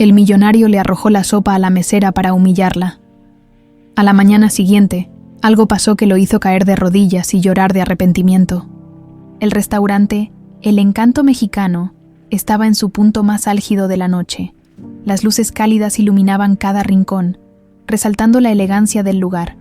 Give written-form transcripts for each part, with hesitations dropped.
El millonario le arrojó la sopa a la mesera para humillarla. A la mañana siguiente, algo pasó que lo hizo caer de rodillas y llorar de arrepentimiento. El restaurante, El Encanto Mexicano, estaba en su punto más álgido de la noche. Las luces cálidas iluminaban cada rincón, resaltando la elegancia del lugar.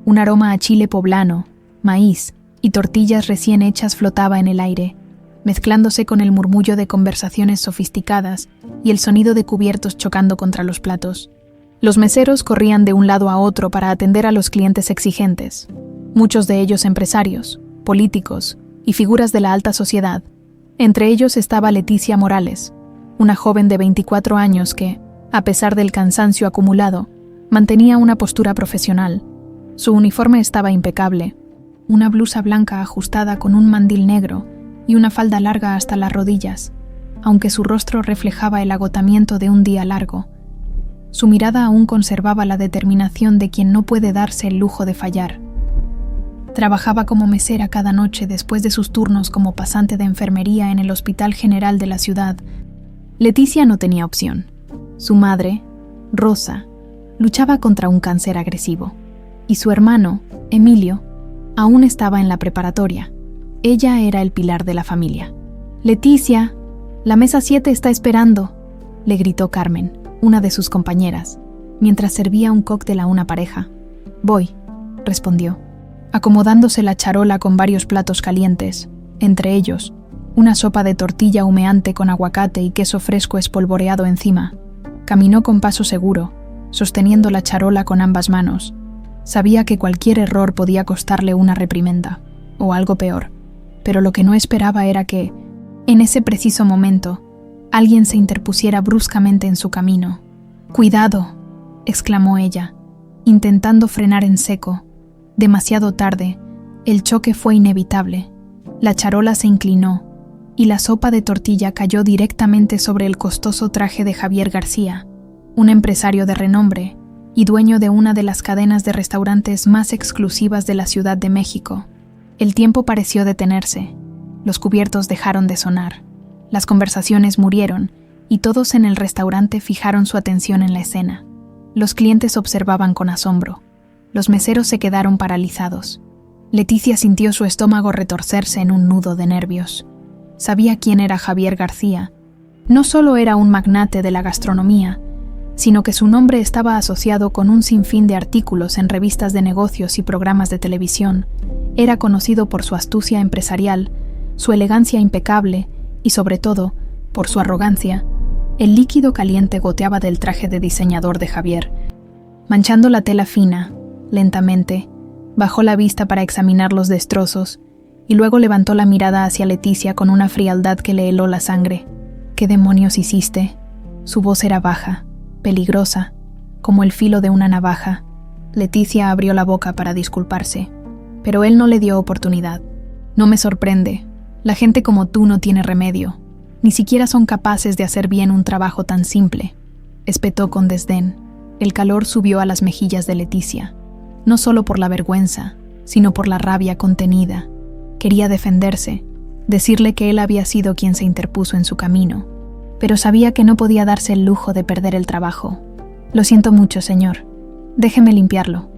Un aroma a chile poblano, maíz y tortillas recién hechas flotaba en el aire, mezclándose con el murmullo de conversaciones sofisticadas y el sonido de cubiertos chocando contra los platos. Los meseros corrían de un lado a otro para atender a los clientes exigentes, muchos de ellos empresarios, políticos y figuras de la alta sociedad. Entre ellos estaba Leticia Morales, una joven de 24 años que, a pesar del cansancio acumulado, mantenía una postura profesional. Su uniforme estaba impecable, una blusa blanca ajustada con un mandil negro y una falda larga hasta las rodillas, aunque su rostro reflejaba el agotamiento de un día largo. Su mirada aún conservaba la determinación de quien no puede darse el lujo de fallar. Trabajaba como mesera cada noche después de sus turnos como pasante de enfermería en el Hospital General de la ciudad. Leticia no tenía opción. Su madre, Rosa, luchaba contra un cáncer agresivo, y su hermano, Emilio, aún estaba en la preparatoria. Ella era el pilar de la familia. «Leticia, la mesa 7 está esperando», le gritó Carmen, una de sus compañeras, mientras servía un cóctel a una pareja. «Voy», respondió, acomodándose la charola con varios platos calientes, entre ellos, una sopa de tortilla humeante con aguacate y queso fresco espolvoreado encima. Caminó con paso seguro, sosteniendo la charola con ambas manos. Sabía que cualquier error podía costarle una reprimenda, o algo peor, pero lo que no esperaba era que, en ese preciso momento, alguien se interpusiera bruscamente en su camino. «¡Cuidado!», exclamó ella, intentando frenar en seco. Demasiado tarde, el choque fue inevitable. La charola se inclinó, y la sopa de tortilla cayó directamente sobre el costoso traje de Javier García, un empresario de renombre y dueño de una de las cadenas de restaurantes más exclusivas de la Ciudad de México. El tiempo pareció detenerse, los cubiertos dejaron de sonar. Las conversaciones murieron y todos en el restaurante fijaron su atención en la escena. Los clientes observaban con asombro. Los meseros se quedaron paralizados. Leticia sintió su estómago retorcerse en un nudo de nervios. Sabía quién era Javier García. No solo era un magnate de la gastronomía, sino que su nombre estaba asociado con un sinfín de artículos en revistas de negocios y programas de televisión. Era conocido por su astucia empresarial, su elegancia impecable y, sobre todo, por su arrogancia. El líquido caliente goteaba del traje de diseñador de Javier. Manchando la tela fina, lentamente, bajó la vista para examinar los destrozos y luego levantó la mirada hacia Leticia con una frialdad que le heló la sangre. «¿Qué demonios hiciste?». Su voz era baja, peligrosa, como el filo de una navaja. Leticia abrió la boca para disculparse, pero él no le dio oportunidad. «No me sorprende. La gente como tú no tiene remedio. Ni siquiera son capaces de hacer bien un trabajo tan simple», espetó con desdén. El calor subió a las mejillas de Leticia, no solo por la vergüenza, sino por la rabia contenida. Quería defenderse, decirle que él había sido quien se interpuso en su camino, pero sabía que no podía darse el lujo de perder el trabajo. «Lo siento mucho, señor. Déjeme limpiarlo»,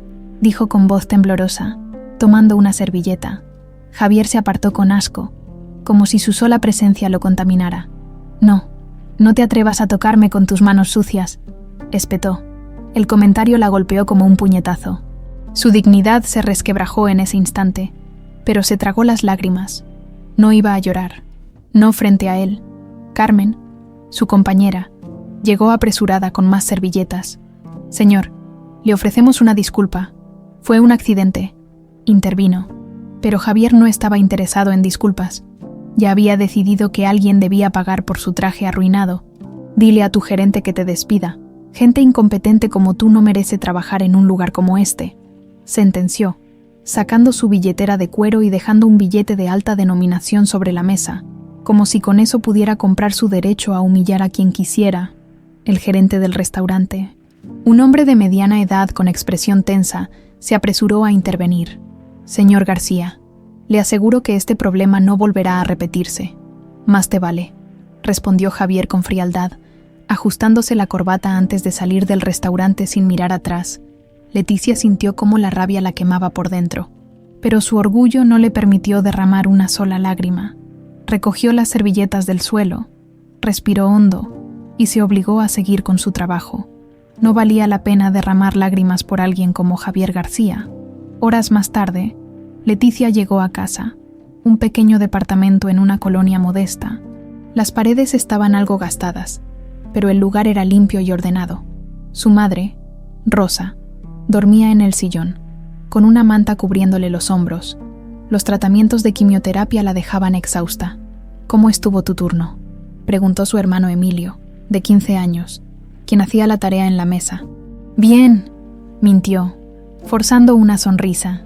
dijo con voz temblorosa, tomando una servilleta. Javier se apartó con asco, como si su sola presencia lo contaminara. «No, no te atrevas a tocarme con tus manos sucias», espetó. El comentario la golpeó como un puñetazo. Su dignidad se resquebrajó en ese instante, pero se tragó las lágrimas. No iba a llorar, no frente a él. Carmen, su compañera, llegó apresurada con más servilletas. «Señor, le ofrecemos una disculpa. Fue un accidente», intervino. Pero Javier no estaba interesado en disculpas. Ya había decidido que alguien debía pagar por su traje arruinado. «Dile a tu gerente que te despida. Gente incompetente como tú no merece trabajar en un lugar como este», sentenció, sacando su billetera de cuero y dejando un billete de alta denominación sobre la mesa, como si con eso pudiera comprar su derecho a humillar a quien quisiera. El gerente del restaurante, un hombre de mediana edad con expresión tensa, se apresuró a intervenir. «Señor García, le aseguro que este problema no volverá a repetirse». «Más te vale», respondió Javier con frialdad, Ajustándose la corbata antes de salir del restaurante sin mirar atrás, Leticia sintió cómo la rabia la quemaba por dentro, pero su orgullo no le permitió derramar una sola lágrima. Recogió las servilletas del suelo, respiró hondo y se obligó a seguir con su trabajo. No valía la pena derramar lágrimas por alguien como Javier García. Horas más tarde, Leticia llegó a casa, un pequeño departamento en una colonia modesta. Las paredes estaban algo gastadas, pero el lugar era limpio y ordenado. Su madre, Rosa, dormía en el sillón, con una manta cubriéndole los hombros. Los tratamientos de quimioterapia la dejaban exhausta. «¿Cómo estuvo tu turno?», preguntó su hermano Emilio, de 15 años, quien hacía la tarea en la mesa. «Bien», mintió, forzando una sonrisa.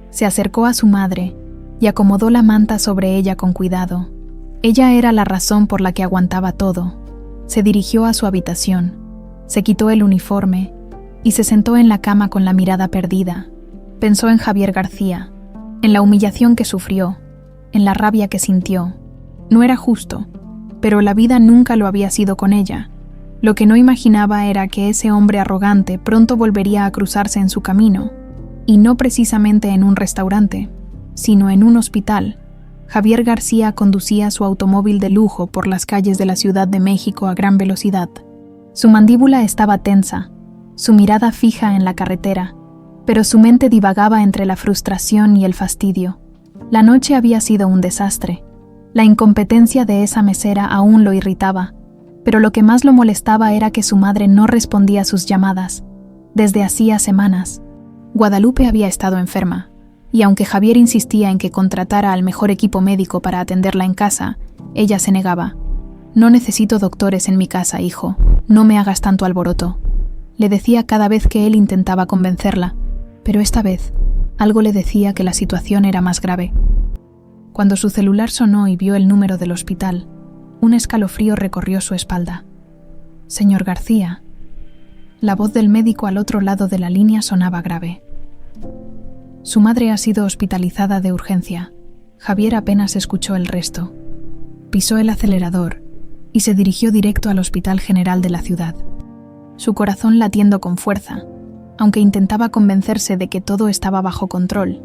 Se acercó a su madre y acomodó la manta sobre ella con cuidado. Ella era la razón por la que aguantaba todo. Se dirigió a su habitación, se quitó el uniforme y se sentó en la cama con la mirada perdida. Pensó en Javier García, en la humillación que sufrió, en la rabia que sintió. No era justo, pero la vida nunca lo había sido con ella. Lo que no imaginaba era que ese hombre arrogante pronto volvería a cruzarse en su camino, y no precisamente en un restaurante, sino en un hospital. Javier García conducía su automóvil de lujo por las calles de la Ciudad de México a gran velocidad. Su mandíbula estaba tensa, su mirada fija en la carretera, pero su mente divagaba entre la frustración y el fastidio. La noche había sido un desastre. La incompetencia de esa mesera aún lo irritaba, pero lo que más lo molestaba era que su madre no respondía a sus llamadas, desde hacía semanas. Guadalupe había estado enferma, y aunque Javier insistía en que contratara al mejor equipo médico para atenderla en casa, ella se negaba. «No necesito doctores en mi casa, hijo, no me hagas tanto alboroto», le decía cada vez que él intentaba convencerla, pero esta vez algo le decía que la situación era más grave. Cuando su celular sonó y vio el número del hospital, un escalofrío recorrió su espalda. «Señor García». La voz del médico al otro lado de la línea sonaba grave. «Su madre ha sido hospitalizada de urgencia». Javier apenas escuchó el resto. Pisó el acelerador y se dirigió directo al Hospital General de la ciudad, su corazón latiendo con fuerza, aunque intentaba convencerse de que todo estaba bajo control.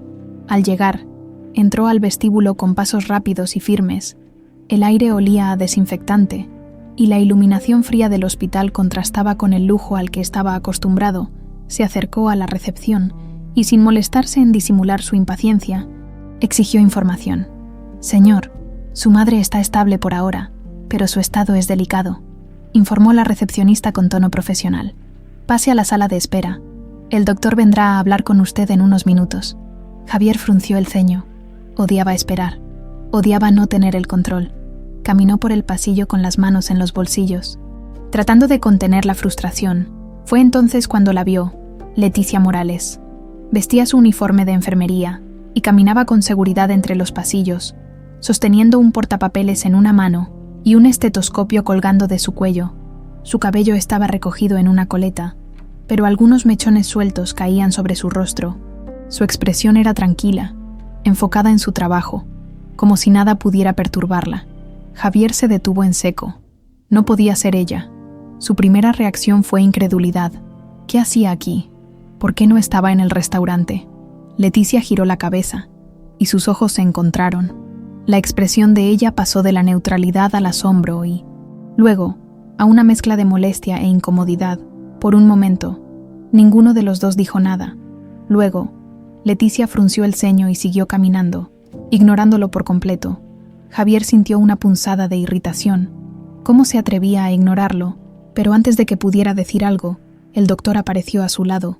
Al llegar, entró al vestíbulo con pasos rápidos y firmes. El aire olía a desinfectante, y la iluminación fría del hospital contrastaba con el lujo al que estaba acostumbrado. Se acercó a la recepción y, sin molestarse en disimular su impaciencia, exigió información. «Señor, su madre está estable por ahora, pero su estado es delicado», informó la recepcionista con tono profesional. «Pase a la sala de espera. El doctor vendrá a hablar con usted en unos minutos». Javier frunció el ceño. Odiaba esperar. Odiaba no tener el control. Caminó por el pasillo con las manos en los bolsillos, tratando de contener la frustración. Fue entonces cuando la vio, Leticia Morales. Vestía su uniforme de enfermería y caminaba con seguridad entre los pasillos, sosteniendo un portapapeles en una mano y un estetoscopio colgando de su cuello. Su cabello estaba recogido en una coleta, pero algunos mechones sueltos caían sobre su rostro. Su expresión era tranquila, enfocada en su trabajo, como si nada pudiera perturbarla. Javier se detuvo en seco. No podía ser ella. Su primera reacción fue incredulidad. ¿Qué hacía aquí? ¿Por qué no estaba en el restaurante? Leticia giró la cabeza, y sus ojos se encontraron. La expresión de ella pasó de la neutralidad al asombro y, luego, a una mezcla de molestia e incomodidad. Por un momento, ninguno de los dos dijo nada. Luego, Leticia frunció el ceño y siguió caminando, ignorándolo por completo. Javier sintió una punzada de irritación. ¿Cómo se atrevía a ignorarlo? Pero antes de que pudiera decir algo, el doctor apareció a su lado.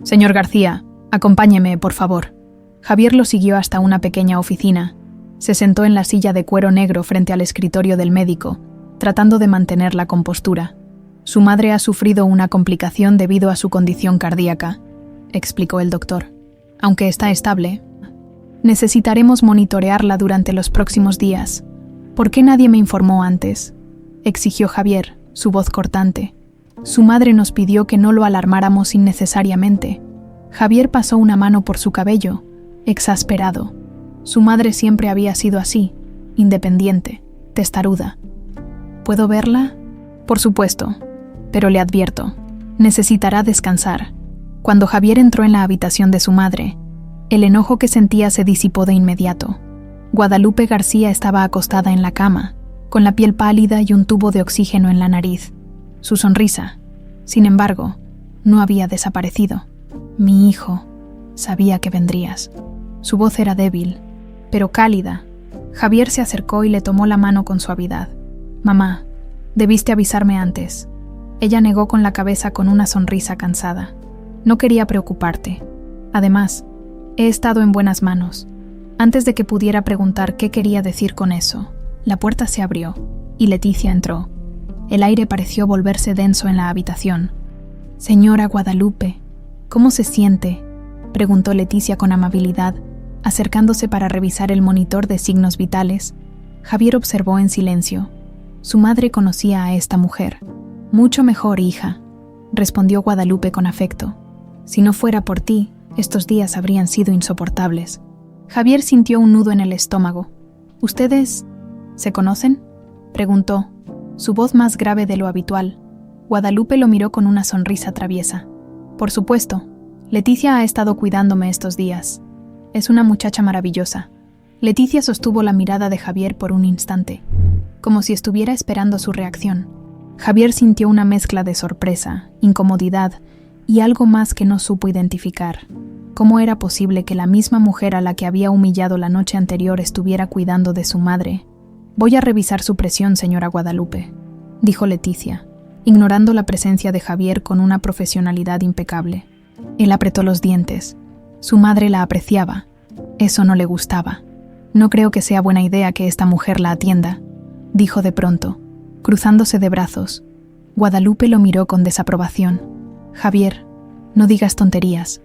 «Señor García, acompáñeme, por favor». Javier lo siguió hasta una pequeña oficina. Se sentó en la silla de cuero negro frente al escritorio del médico, tratando de mantener la compostura. «Su madre ha sufrido una complicación debido a su condición cardíaca», explicó el doctor. «Aunque está estable, necesitaremos monitorearla durante los próximos días». «¿Por qué nadie me informó antes?», exigió Javier, su voz cortante. «Su madre nos pidió que no lo alarmáramos innecesariamente». Javier pasó una mano por su cabello, exasperado. Su madre siempre había sido así, independiente, testaruda. «¿Puedo verla?». «Por supuesto», pero le advierto, necesitará descansar. Cuando Javier entró en la habitación de su madre, el enojo que sentía se disipó de inmediato. Guadalupe García estaba acostada en la cama, con la piel pálida y un tubo de oxígeno en la nariz. Su sonrisa, sin embargo, no había desaparecido. Mi hijo, sabía que vendrías. Su voz era débil, pero cálida. Javier se acercó y le tomó la mano con suavidad. Mamá, debiste avisarme antes. Ella negó con la cabeza con una sonrisa cansada. No quería preocuparte. Además, he estado en buenas manos. Antes de que pudiera preguntar qué quería decir con eso, la puerta se abrió y Leticia entró. El aire pareció volverse denso en la habitación. Señora Guadalupe, ¿cómo se siente?, preguntó Leticia con amabilidad, acercándose para revisar el monitor de signos vitales. Javier observó en silencio. Su madre conocía a esta mujer. Mucho mejor, hija, respondió Guadalupe con afecto. Si no fuera por ti, estos días habrían sido insoportables. Javier sintió un nudo en el estómago. ¿Ustedes se conocen?, preguntó, su voz más grave de lo habitual. Guadalupe lo miró con una sonrisa traviesa. Por supuesto, Leticia ha estado cuidándome estos días. Es una muchacha maravillosa. Leticia sostuvo la mirada de Javier por un instante, como si estuviera esperando su reacción. Javier sintió una mezcla de sorpresa, incomodidad y algo más que no supo identificar. ¿Cómo era posible que la misma mujer a la que había humillado la noche anterior estuviera cuidando de su madre? Voy a revisar su presión, señora Guadalupe, dijo Leticia, ignorando la presencia de Javier con una profesionalidad impecable. Él apretó los dientes. Su madre la apreciaba. Eso no le gustaba. No creo que sea buena idea que esta mujer la atienda, dijo de pronto, cruzándose de brazos. Guadalupe lo miró con desaprobación. Javier, no digas tonterías.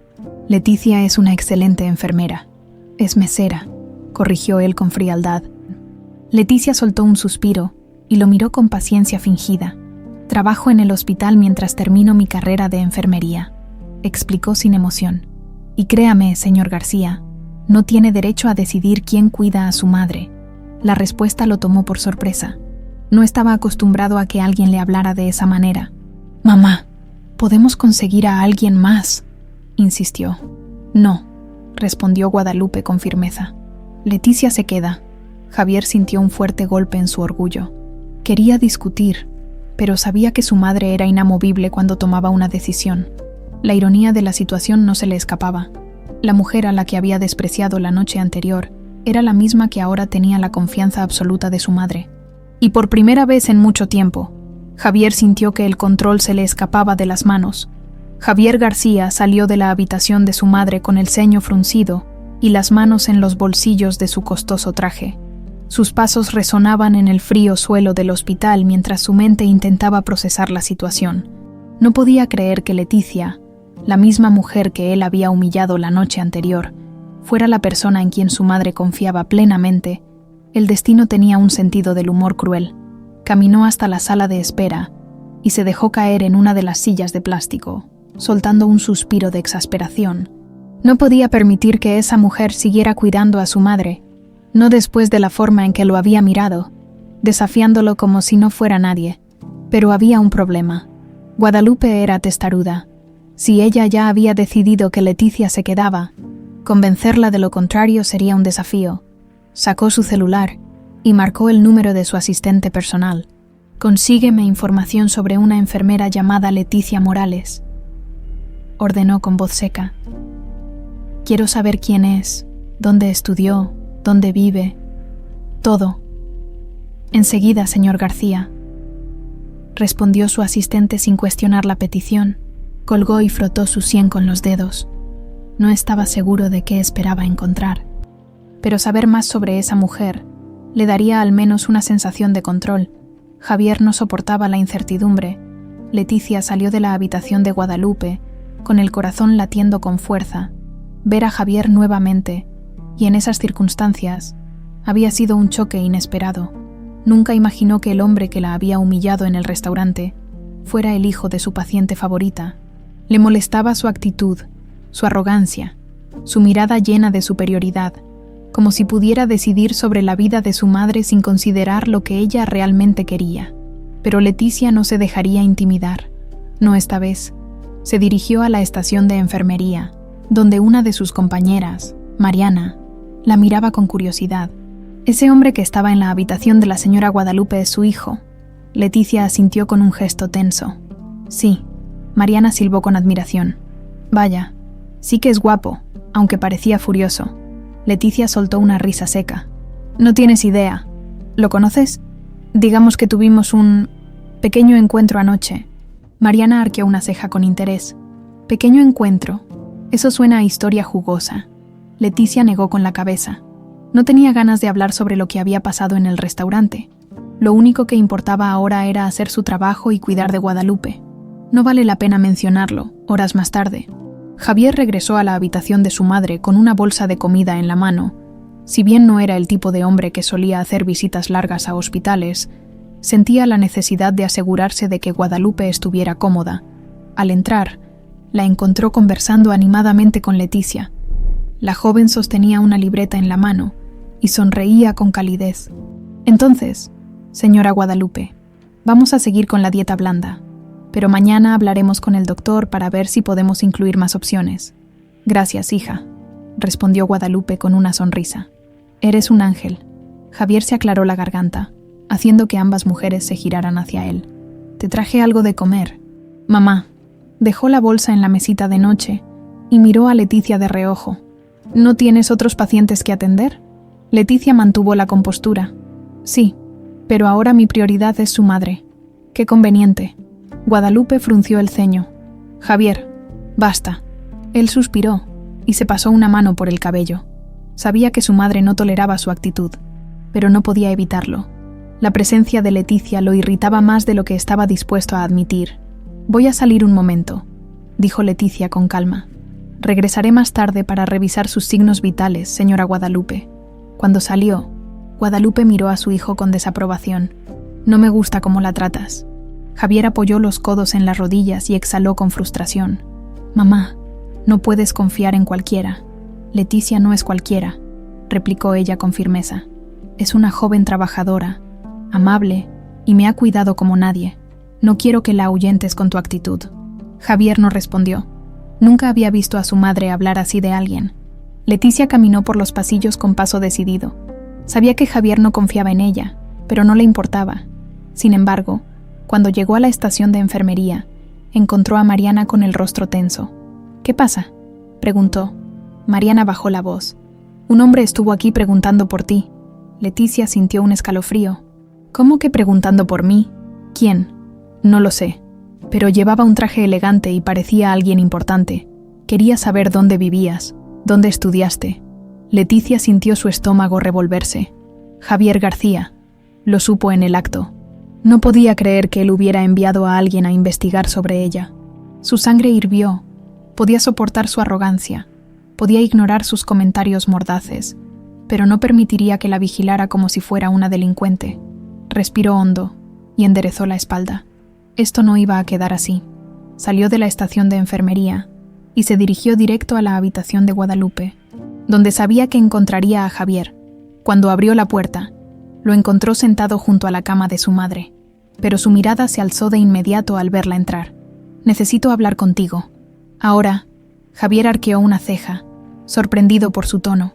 Leticia es una excelente enfermera. Es mesera, corrigió él con frialdad. Leticia soltó un suspiro y lo miró con paciencia fingida. Trabajo en el hospital mientras termino mi carrera de enfermería, explicó sin emoción. Y créame, señor García, no tiene derecho a decidir quién cuida a su madre. La respuesta lo tomó por sorpresa. No estaba acostumbrado a que alguien le hablara de esa manera. Mamá, ¿podemos conseguir a alguien más?, insistió. No, respondió Guadalupe con firmeza. Leticia se queda. Javier sintió un fuerte golpe en su orgullo. Quería discutir, pero sabía que su madre era inamovible cuando tomaba una decisión. La ironía de la situación no se le escapaba. La mujer a la que había despreciado la noche anterior era la misma que ahora tenía la confianza absoluta de su madre. Y por primera vez en mucho tiempo, Javier sintió que el control se le escapaba de las manos. Javier García salió de la habitación de su madre con el ceño fruncido y las manos en los bolsillos de su costoso traje. Sus pasos resonaban en el frío suelo del hospital mientras su mente intentaba procesar la situación. No podía creer que Leticia, la misma mujer que él había humillado la noche anterior, fuera la persona en quien su madre confiaba plenamente. El destino tenía un sentido del humor cruel. Caminó hasta la sala de espera y se dejó caer en una de las sillas de plástico, soltando un suspiro de exasperación. No podía permitir que esa mujer siguiera cuidando a su madre, no después de la forma en que lo había mirado, desafiándolo como si no fuera nadie. Pero había un problema. Guadalupe era testaruda. Si ella ya había decidido que Leticia se quedaba, convencerla de lo contrario sería un desafío. Sacó su celular y marcó el número de su asistente personal. «Consígueme información sobre una enfermera llamada Leticia Morales», ordenó con voz seca. «Quiero saber quién es, dónde estudió, dónde vive, todo». «Enseguida, señor García», respondió su asistente sin cuestionar la petición. Colgó y frotó su sien con los dedos. No estaba seguro de qué esperaba encontrar, pero saber más sobre esa mujer le daría al menos una sensación de control. Javier no soportaba la incertidumbre. Leticia salió de la habitación de Guadalupe, con el corazón latiendo con fuerza. Ver a Javier nuevamente, y en esas circunstancias, había sido un choque inesperado. Nunca imaginó que el hombre que la había humillado en el restaurante fuera el hijo de su paciente favorita. Le molestaba su actitud, su arrogancia, su mirada llena de superioridad, como si pudiera decidir sobre la vida de su madre sin considerar lo que ella realmente quería. Pero Leticia no se dejaría intimidar. No esta vez. Se dirigió a la estación de enfermería, donde una de sus compañeras, Mariana, la miraba con curiosidad. Ese hombre que estaba en la habitación de la señora Guadalupe es su hijo. Leticia asintió con un gesto tenso. Sí, Mariana silbó con admiración. Vaya, sí que es guapo, aunque parecía furioso. Leticia soltó una risa seca. No tienes idea. ¿Lo conoces? Digamos que tuvimos un pequeño encuentro anoche. Mariana arqueó una ceja con interés. Pequeño encuentro. Eso suena a historia jugosa. Leticia negó con la cabeza. No tenía ganas de hablar sobre lo que había pasado en el restaurante. Lo único que importaba ahora era hacer su trabajo y cuidar de Guadalupe. No vale la pena mencionarlo, horas más tarde. Javier regresó a la habitación de su madre con una bolsa de comida en la mano. Si bien no era el tipo de hombre que solía hacer visitas largas a hospitales, sentía la necesidad de asegurarse de que Guadalupe estuviera cómoda. Al entrar, la encontró conversando animadamente con Leticia. La joven sostenía una libreta en la mano y sonreía con calidez. Entonces, señora Guadalupe, vamos a seguir con la dieta blanda, pero mañana hablaremos con el doctor para ver si podemos incluir más opciones. Gracias, hija, respondió Guadalupe con una sonrisa. Eres un ángel. Javier se aclaró la garganta, haciendo que ambas mujeres se giraran hacia él. Te traje algo de comer. Mamá. Dejó la bolsa en la mesita de noche y miró a Leticia de reojo. ¿No tienes otros pacientes que atender? Leticia mantuvo la compostura. Sí, pero ahora mi prioridad es su madre. Qué conveniente. Guadalupe frunció el ceño. Javier, basta. Él suspiró y se pasó una mano por el cabello. Sabía que su madre no toleraba su actitud, pero no podía evitarlo. La presencia de Leticia lo irritaba más de lo que estaba dispuesto a admitir. Voy a salir un momento, dijo Leticia con calma. Regresaré más tarde para revisar sus signos vitales, señora Guadalupe. Cuando salió, Guadalupe miró a su hijo con desaprobación. No me gusta cómo la tratas. Javier apoyó los codos en las rodillas y exhaló con frustración. Mamá, no puedes confiar en cualquiera. Leticia no es cualquiera, replicó ella con firmeza. Es una joven trabajadora, amable, y me ha cuidado como nadie. No quiero que la ahuyentes con tu actitud. Javier no respondió. Nunca había visto a su madre hablar así de alguien. Leticia caminó por los pasillos con paso decidido. Sabía que Javier no confiaba en ella, pero no le importaba. Sin embargo, cuando llegó a la estación de enfermería, encontró a Mariana con el rostro tenso. ¿Qué pasa?, preguntó. Mariana bajó la voz. Un hombre estuvo aquí preguntando por ti. Leticia sintió un escalofrío. ¿Cómo que preguntando por mí? ¿Quién? No lo sé, pero llevaba un traje elegante y parecía alguien importante. Quería saber dónde vivías, dónde estudiaste. Leticia sintió su estómago revolverse. Javier García. Lo supo en el acto. No podía creer que él hubiera enviado a alguien a investigar sobre ella. Su sangre hirvió. Podía soportar su arrogancia. Podía ignorar sus comentarios mordaces, pero no permitiría que la vigilara como si fuera una delincuente. Respiró hondo y enderezó la espalda. Esto no iba a quedar así. Salió de la estación de enfermería y se dirigió directo a la habitación de Guadalupe, donde sabía que encontraría a Javier. Cuando abrió la puerta, lo encontró sentado junto a la cama de su madre, pero su mirada se alzó de inmediato al verla entrar. Necesito hablar contigo. Ahora, Javier arqueó una ceja, sorprendido por su tono.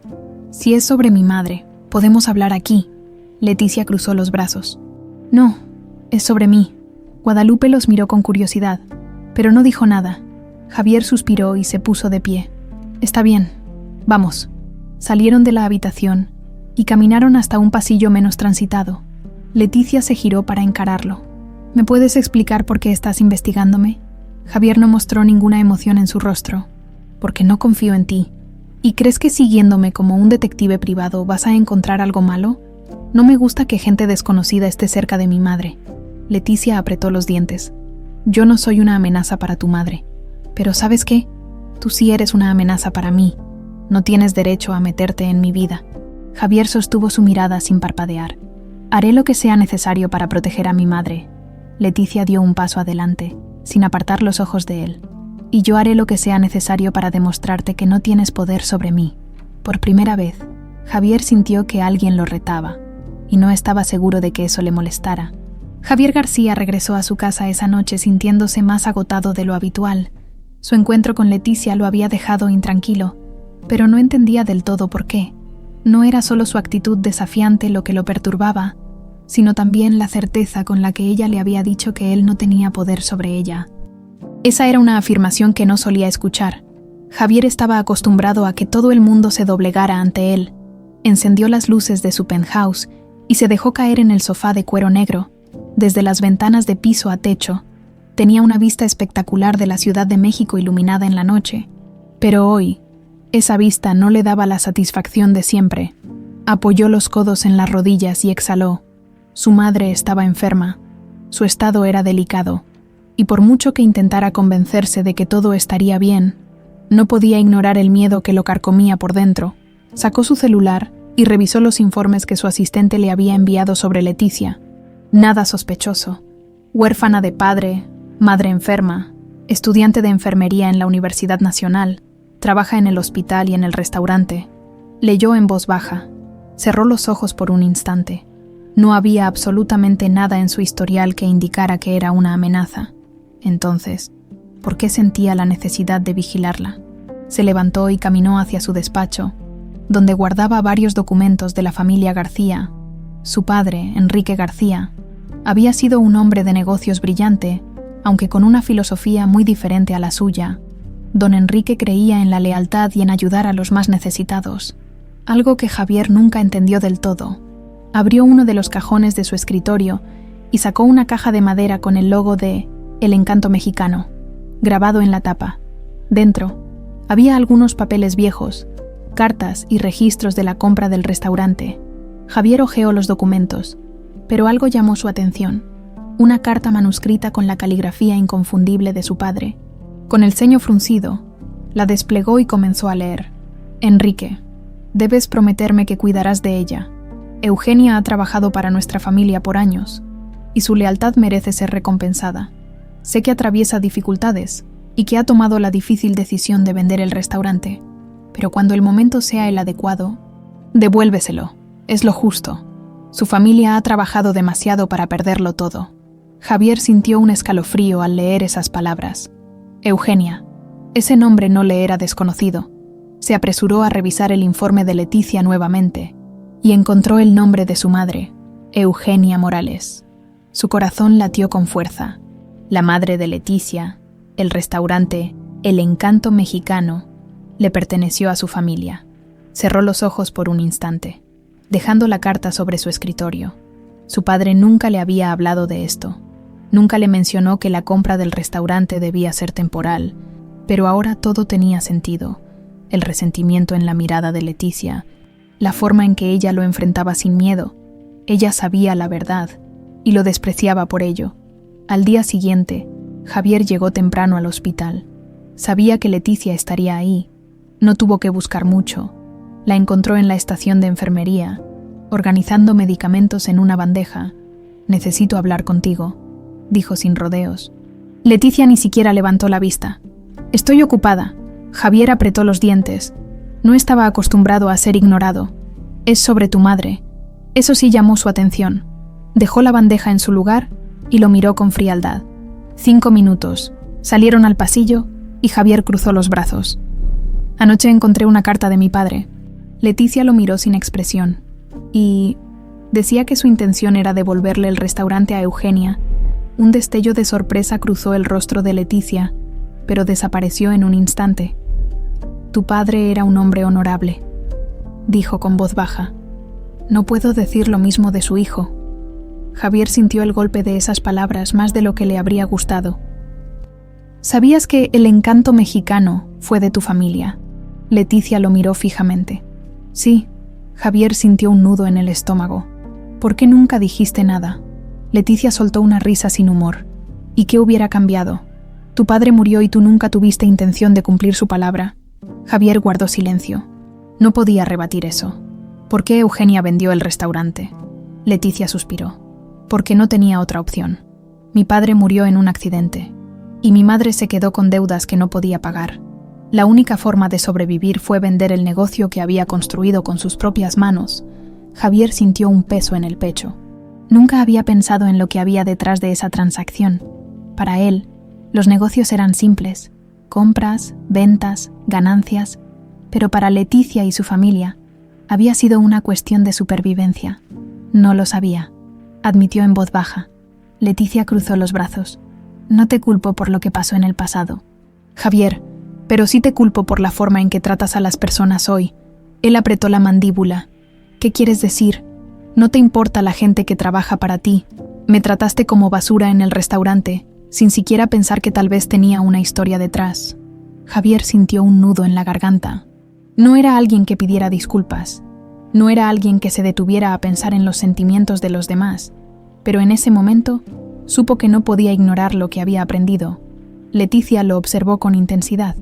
Si es sobre mi madre, podemos hablar aquí. Leticia cruzó los brazos. No, es sobre mí. Guadalupe los miró con curiosidad, pero no dijo nada. Javier suspiró y se puso de pie. Está bien, vamos. Salieron de la habitación y caminaron hasta un pasillo menos transitado. Leticia se giró para encararlo. ¿Me puedes explicar por qué estás investigándome? Javier no mostró ninguna emoción en su rostro. Porque no confío en ti. ¿Y crees que siguiéndome como un detective privado vas a encontrar algo malo? No me gusta que gente desconocida esté cerca de mi madre. Leticia apretó los dientes. Yo no soy una amenaza para tu madre. Pero ¿sabes qué? Tú sí eres una amenaza para mí. No tienes derecho a meterte en mi vida. Javier sostuvo su mirada sin parpadear. Haré lo que sea necesario para proteger a mi madre. Leticia dio un paso adelante, sin apartar los ojos de él. Y yo haré lo que sea necesario para demostrarte que no tienes poder sobre mí. Por primera vez, Javier sintió que alguien lo retaba, y no estaba seguro de que eso le molestara. Javier García regresó a su casa esa noche sintiéndose más agotado de lo habitual. Su encuentro con Leticia lo había dejado intranquilo, pero no entendía del todo por qué. No era solo su actitud desafiante lo que lo perturbaba, sino también la certeza con la que ella le había dicho que él no tenía poder sobre ella. Esa era una afirmación que no solía escuchar. Javier estaba acostumbrado a que todo el mundo se doblegara ante él. Encendió las luces de su penthouse y se dejó caer en el sofá de cuero negro. Desde las ventanas de piso a techo, tenía una vista espectacular de la Ciudad de México iluminada en la noche. Pero hoy, esa vista no le daba la satisfacción de siempre. Apoyó los codos en las rodillas y exhaló. Su madre estaba enferma. Su estado era delicado, y por mucho que intentara convencerse de que todo estaría bien, no podía ignorar el miedo que lo carcomía por dentro. Sacó su celular y revisó los informes que su asistente le había enviado sobre Leticia. Nada sospechoso. Huérfana de padre, madre enferma, estudiante de enfermería en la Universidad Nacional, trabaja en el hospital y en el restaurante. Leyó en voz baja. Cerró los ojos por un instante. No había absolutamente nada en su historial que indicara que era una amenaza. Entonces, ¿por qué sentía la necesidad de vigilarla? Se levantó y caminó hacia su despacho, donde guardaba varios documentos de la familia García. Su padre, Enrique García, había sido un hombre de negocios brillante, aunque con una filosofía muy diferente a la suya. Don Enrique creía en la lealtad y en ayudar a los más necesitados, algo que Javier nunca entendió del todo. Abrió uno de los cajones de su escritorio y sacó una caja de madera con el logo de El Encanto Mexicano, grabado en la tapa. Dentro, había algunos papeles viejos, cartas y registros de la compra del restaurante. Javier hojeó los documentos, pero algo llamó su atención. Una carta manuscrita con la caligrafía inconfundible de su padre. Con el ceño fruncido, la desplegó y comenzó a leer. Enrique, debes prometerme que cuidarás de ella. Eugenia ha trabajado para nuestra familia por años, y su lealtad merece ser recompensada. Sé que atraviesa dificultades y que ha tomado la difícil decisión de vender el restaurante, pero cuando el momento sea el adecuado, devuélveselo. Es lo justo. Su familia ha trabajado demasiado para perderlo todo. Javier sintió un escalofrío al leer esas palabras. Eugenia. Ese nombre no le era desconocido. Se apresuró a revisar el informe de Leticia nuevamente y encontró el nombre de su madre, Eugenia Morales. Su corazón latió con fuerza. La madre de Leticia, el restaurante El Encanto Mexicano, le perteneció a su familia. Cerró los ojos por un instante, dejando la carta sobre su escritorio. Su padre nunca le había hablado de esto. Nunca le mencionó que la compra del restaurante debía ser temporal, pero ahora todo tenía sentido. El resentimiento en la mirada de Leticia, la forma en que ella lo enfrentaba sin miedo. Ella sabía la verdad y lo despreciaba por ello. Al día siguiente, Javier llegó temprano al hospital. Sabía que Leticia estaría ahí. No tuvo que buscar mucho. La encontró en la estación de enfermería, organizando medicamentos en una bandeja. «Necesito hablar contigo», dijo sin rodeos. Leticia ni siquiera levantó la vista. «Estoy ocupada». Javier apretó los dientes. No estaba acostumbrado a ser ignorado. «Es sobre tu madre». Eso sí llamó su atención. Dejó la bandeja en su lugar y lo miró con frialdad. 5 minutos. Salieron al pasillo y Javier cruzó los brazos. «Anoche encontré una carta de mi padre». Leticia lo miró sin expresión. Y decía que su intención era devolverle el restaurante a Eugenia. Un destello de sorpresa cruzó el rostro de Leticia, pero desapareció en un instante. «Tu padre era un hombre honorable», dijo con voz baja. «No puedo decir lo mismo de su hijo». Javier sintió el golpe de esas palabras más de lo que le habría gustado. «¿Sabías que El Encanto Mexicano fue de tu familia?» Leticia lo miró fijamente. «Sí». Javier sintió un nudo en el estómago. «¿Por qué nunca dijiste nada?» Leticia soltó una risa sin humor. «¿Y qué hubiera cambiado? Tu padre murió y tú nunca tuviste intención de cumplir su palabra». Javier guardó silencio. No podía rebatir eso. ¿Por qué Eugenia vendió el restaurante? Leticia suspiró. Porque no tenía otra opción. Mi padre murió en un accidente, y mi madre se quedó con deudas que no podía pagar. La única forma de sobrevivir fue vender el negocio que había construido con sus propias manos. Javier sintió un peso en el pecho. Nunca había pensado en lo que había detrás de esa transacción. Para él, los negocios eran simples: compras, ventas, ganancias, pero para Leticia y su familia había sido una cuestión de supervivencia. No lo sabía, admitió en voz baja. Leticia cruzó los brazos. No te culpo por lo que pasó en el pasado, Javier, pero sí te culpo por la forma en que tratas a las personas hoy. Él apretó la mandíbula. ¿Qué quieres decir? No te importa la gente que trabaja para ti. Me trataste como basura en el restaurante, sin siquiera pensar que tal vez tenía una historia detrás. Javier sintió un nudo en la garganta. No era alguien que pidiera disculpas. No era alguien que se detuviera a pensar en los sentimientos de los demás. Pero en ese momento, supo que no podía ignorar lo que había aprendido. Leticia lo observó con intensidad.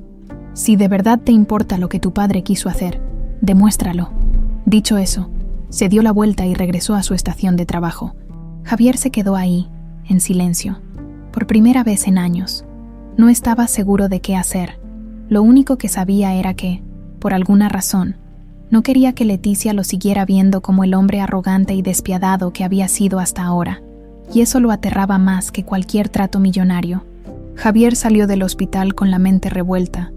Si de verdad te importa lo que tu padre quiso hacer, demuéstralo. Dicho eso, se dio la vuelta y regresó a su estación de trabajo. Javier se quedó ahí, en silencio. Por primera vez en años. No estaba seguro de qué hacer. Lo único que sabía era que, por alguna razón, no quería que Leticia lo siguiera viendo como el hombre arrogante y despiadado que había sido hasta ahora, y eso lo aterraba más que cualquier trato millonario. Javier salió del hospital con la mente revuelta.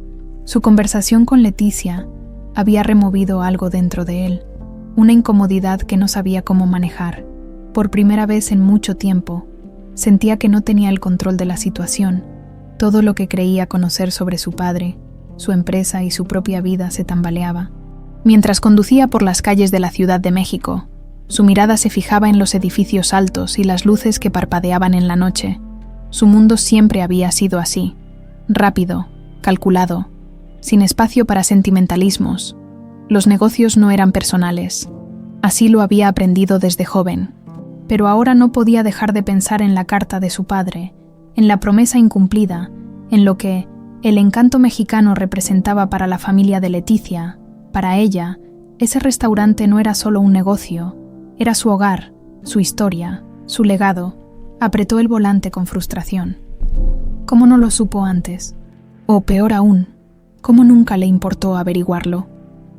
Su conversación con Leticia había removido algo dentro de él, una incomodidad que no sabía cómo manejar. Por primera vez en mucho tiempo, sentía que no tenía el control de la situación. Todo lo que creía conocer sobre su padre, su empresa y su propia vida se tambaleaba. Mientras conducía por las calles de la Ciudad de México, su mirada se fijaba en los edificios altos y las luces que parpadeaban en la noche. Su mundo siempre había sido así, rápido, calculado, sin espacio para sentimentalismos. Los negocios no eran personales. Así lo había aprendido desde joven. Pero ahora no podía dejar de pensar en la carta de su padre, en la promesa incumplida, en lo que el encanto mexicano representaba para la familia de Leticia. Para ella, ese restaurante no era solo un negocio, era su hogar, su historia, su legado. Apretó el volante con frustración. ¿Cómo no lo supo antes? O peor aún, ¿cómo nunca le importó averiguarlo?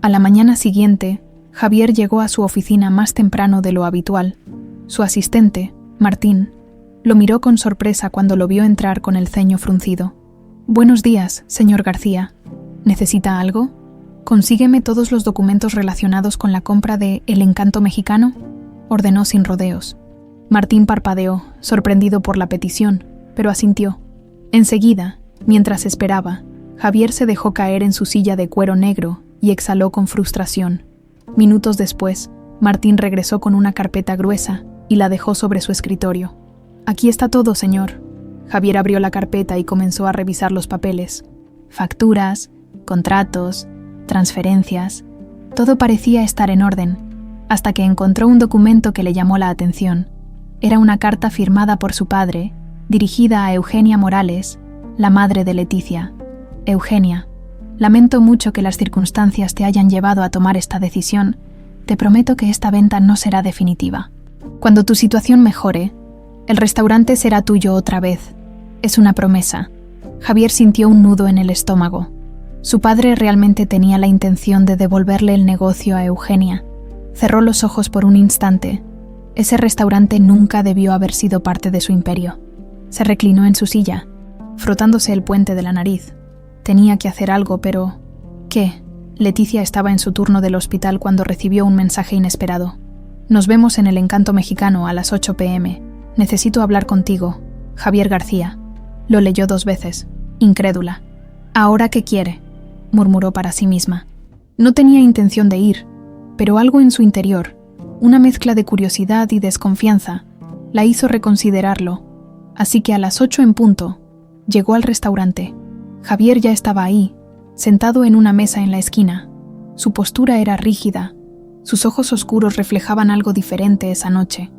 A la mañana siguiente, Javier llegó a su oficina más temprano de lo habitual. Su asistente, Martín, lo miró con sorpresa cuando lo vio entrar con el ceño fruncido. «Buenos días, señor García. ¿Necesita algo? Consígueme todos los documentos relacionados con la compra de El Encanto Mexicano», ordenó sin rodeos. Martín parpadeó, sorprendido por la petición, pero asintió. Enseguida, mientras esperaba, Javier se dejó caer en su silla de cuero negro y exhaló con frustración. Minutos después, Martín regresó con una carpeta gruesa y la dejó sobre su escritorio. «Aquí está todo, señor». Javier abrió la carpeta y comenzó a revisar los papeles. Facturas, contratos, transferencias, todo parecía estar en orden, hasta que encontró un documento que le llamó la atención. Era una carta firmada por su padre, dirigida a Eugenia Morales, la madre de Leticia. «Eugenia, lamento mucho que las circunstancias te hayan llevado a tomar esta decisión. Te prometo que esta venta no será definitiva. Cuando tu situación mejore, el restaurante será tuyo otra vez. Es una promesa». Javier sintió un nudo en el estómago. Su padre realmente tenía la intención de devolverle el negocio a Eugenia. Cerró los ojos por un instante. Ese restaurante nunca debió haber sido parte de su imperio. Se reclinó en su silla, frotándose el puente de la nariz. Tenía que hacer algo, pero... ¿qué? Leticia estaba en su turno del hospital cuando recibió un mensaje inesperado. «Nos vemos en El Encanto Mexicano a las 8 p.m. Necesito hablar contigo. Javier García». Lo leyó 2 veces, incrédula. «¿Ahora qué quiere?», murmuró para sí misma. No tenía intención de ir, pero algo en su interior, una mezcla de curiosidad y desconfianza, la hizo reconsiderarlo. Así que a las 8 en punto, llegó al restaurante. Javier ya estaba ahí, sentado en una mesa en la esquina. Su postura era rígida. Sus ojos oscuros reflejaban algo diferente esa noche.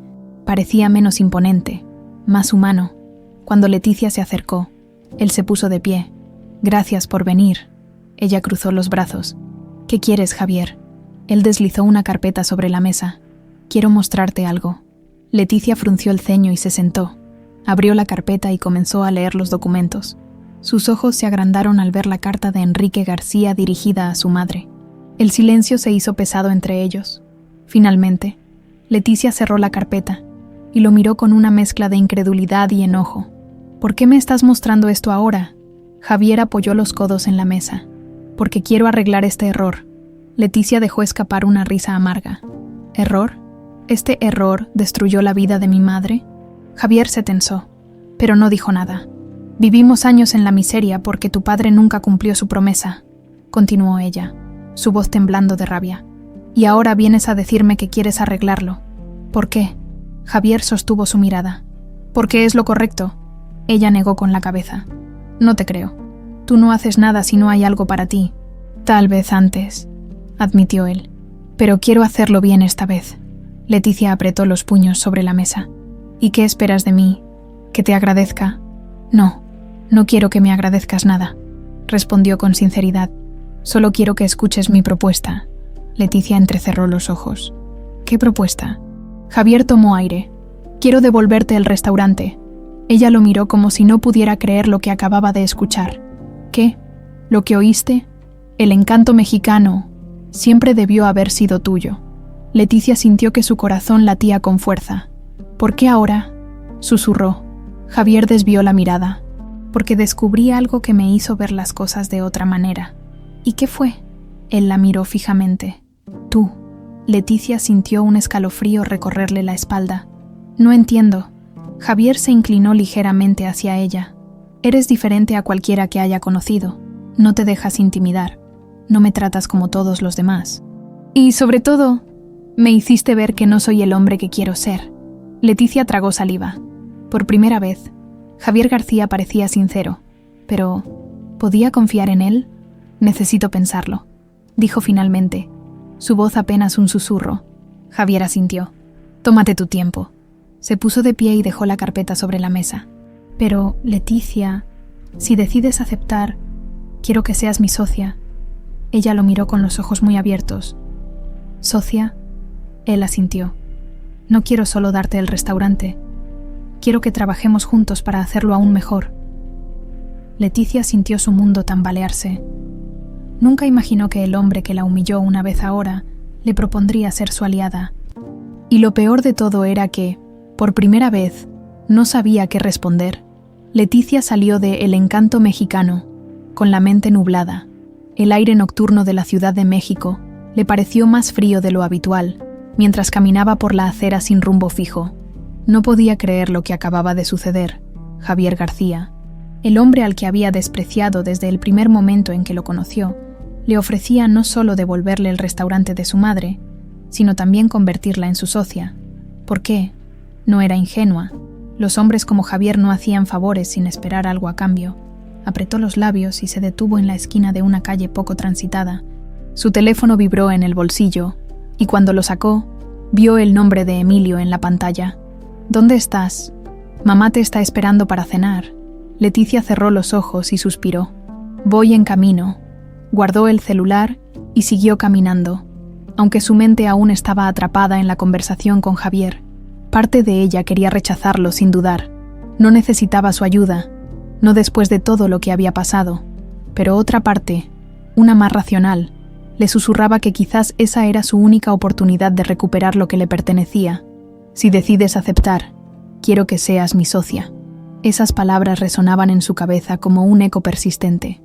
Parecía menos imponente, más humano. Cuando Leticia se acercó, él se puso de pie. «Gracias por venir». Ella cruzó los brazos. «¿Qué quieres, Javier?». Él deslizó una carpeta sobre la mesa. «Quiero mostrarte algo». Leticia frunció el ceño y se sentó. Abrió la carpeta y comenzó a leer los documentos. Sus ojos se agrandaron al ver la carta de Enrique García dirigida a su madre. El silencio se hizo pesado entre ellos. Finalmente, Leticia cerró la carpeta. y lo miró con una mezcla de incredulidad y enojo. ¿Por qué me estás mostrando esto ahora? Javier apoyó los codos en la mesa. Porque quiero arreglar este error. Leticia dejó escapar una risa amarga. ¿Error? ¿Este error destruyó la vida de mi madre? Javier se tensó, pero no dijo nada. Vivimos años en la miseria porque tu padre nunca cumplió su promesa, continuó ella, su voz temblando de rabia. Y ahora vienes a decirme que quieres arreglarlo. ¿Por qué? Javier sostuvo su mirada. Porque es lo correcto. Ella negó con la cabeza. No te creo. Tú no haces nada si no hay algo para ti. Tal vez antes, admitió él. Pero quiero hacerlo bien esta vez. Leticia apretó los puños sobre la mesa. ¿Y qué esperas de mí? ¿Que te agradezca? No, no quiero que me agradezcas nada, respondió con sinceridad. Solo quiero que escuches mi propuesta. Leticia entrecerró los ojos. ¿Qué propuesta? Javier tomó aire. Quiero devolverte el restaurante. Ella lo miró como si no pudiera creer lo que acababa de escuchar. ¿Qué? ¿Lo que oíste? El encanto mexicano siempre debió haber sido tuyo. Leticia sintió que su corazón latía con fuerza. ¿Por qué ahora? Susurró. Javier desvió la mirada. Porque descubrí algo que me hizo ver las cosas de otra manera. ¿Y qué fue? Él la miró fijamente. Tú. Leticia sintió un escalofrío recorrerle la espalda. No entiendo. Javier se inclinó ligeramente hacia ella. Eres diferente a cualquiera que haya conocido. No te dejas intimidar. No me tratas como todos los demás. Y sobre todo, me hiciste ver que no soy el hombre que quiero ser. Leticia tragó saliva. Por primera vez, Javier García parecía sincero. Pero, ¿podía confiar en él? Necesito pensarlo, dijo finalmente. Su voz apenas un susurro. Javier asintió. Tómate tu tiempo. Se puso de pie y dejó la carpeta sobre la mesa. Pero, Leticia, si decides aceptar, quiero que seas mi socia. Ella lo miró con los ojos muy abiertos. ¿Socia? Él asintió. No quiero solo darte el restaurante. Quiero que trabajemos juntos para hacerlo aún mejor. Leticia sintió su mundo tambalearse. Nunca imaginó que el hombre que la humilló una vez ahora le propondría ser su aliada. Y lo peor de todo era que, por primera vez, no sabía qué responder. Leticia salió de El encanto mexicano, con la mente nublada. El aire nocturno de la Ciudad de México le pareció más frío de lo habitual, mientras caminaba por la acera sin rumbo fijo. No podía creer lo que acababa de suceder. Javier García, el hombre al que había despreciado desde el primer momento en que lo conoció, le ofrecía no solo devolverle el restaurante de su madre, sino también convertirla en su socia. ¿Por qué? No era ingenua. Los hombres como Javier no hacían favores sin esperar algo a cambio. Apretó los labios y se detuvo en la esquina de una calle poco transitada. Su teléfono vibró en el bolsillo, y cuando lo sacó, vio el nombre de Emilio en la pantalla. ¿Dónde estás? Mamá te está esperando para cenar. Leticia cerró los ojos y suspiró. Voy en camino. Guardó el celular y siguió caminando, aunque su mente aún estaba atrapada en la conversación con Javier. Parte de ella quería rechazarlo sin dudar. No necesitaba su ayuda, no después de todo lo que había pasado. Pero otra parte, una más racional, le susurraba que quizás esa era su única oportunidad de recuperar lo que le pertenecía. Si decides aceptar, quiero que seas mi socia. Esas palabras resonaban en su cabeza como un eco persistente.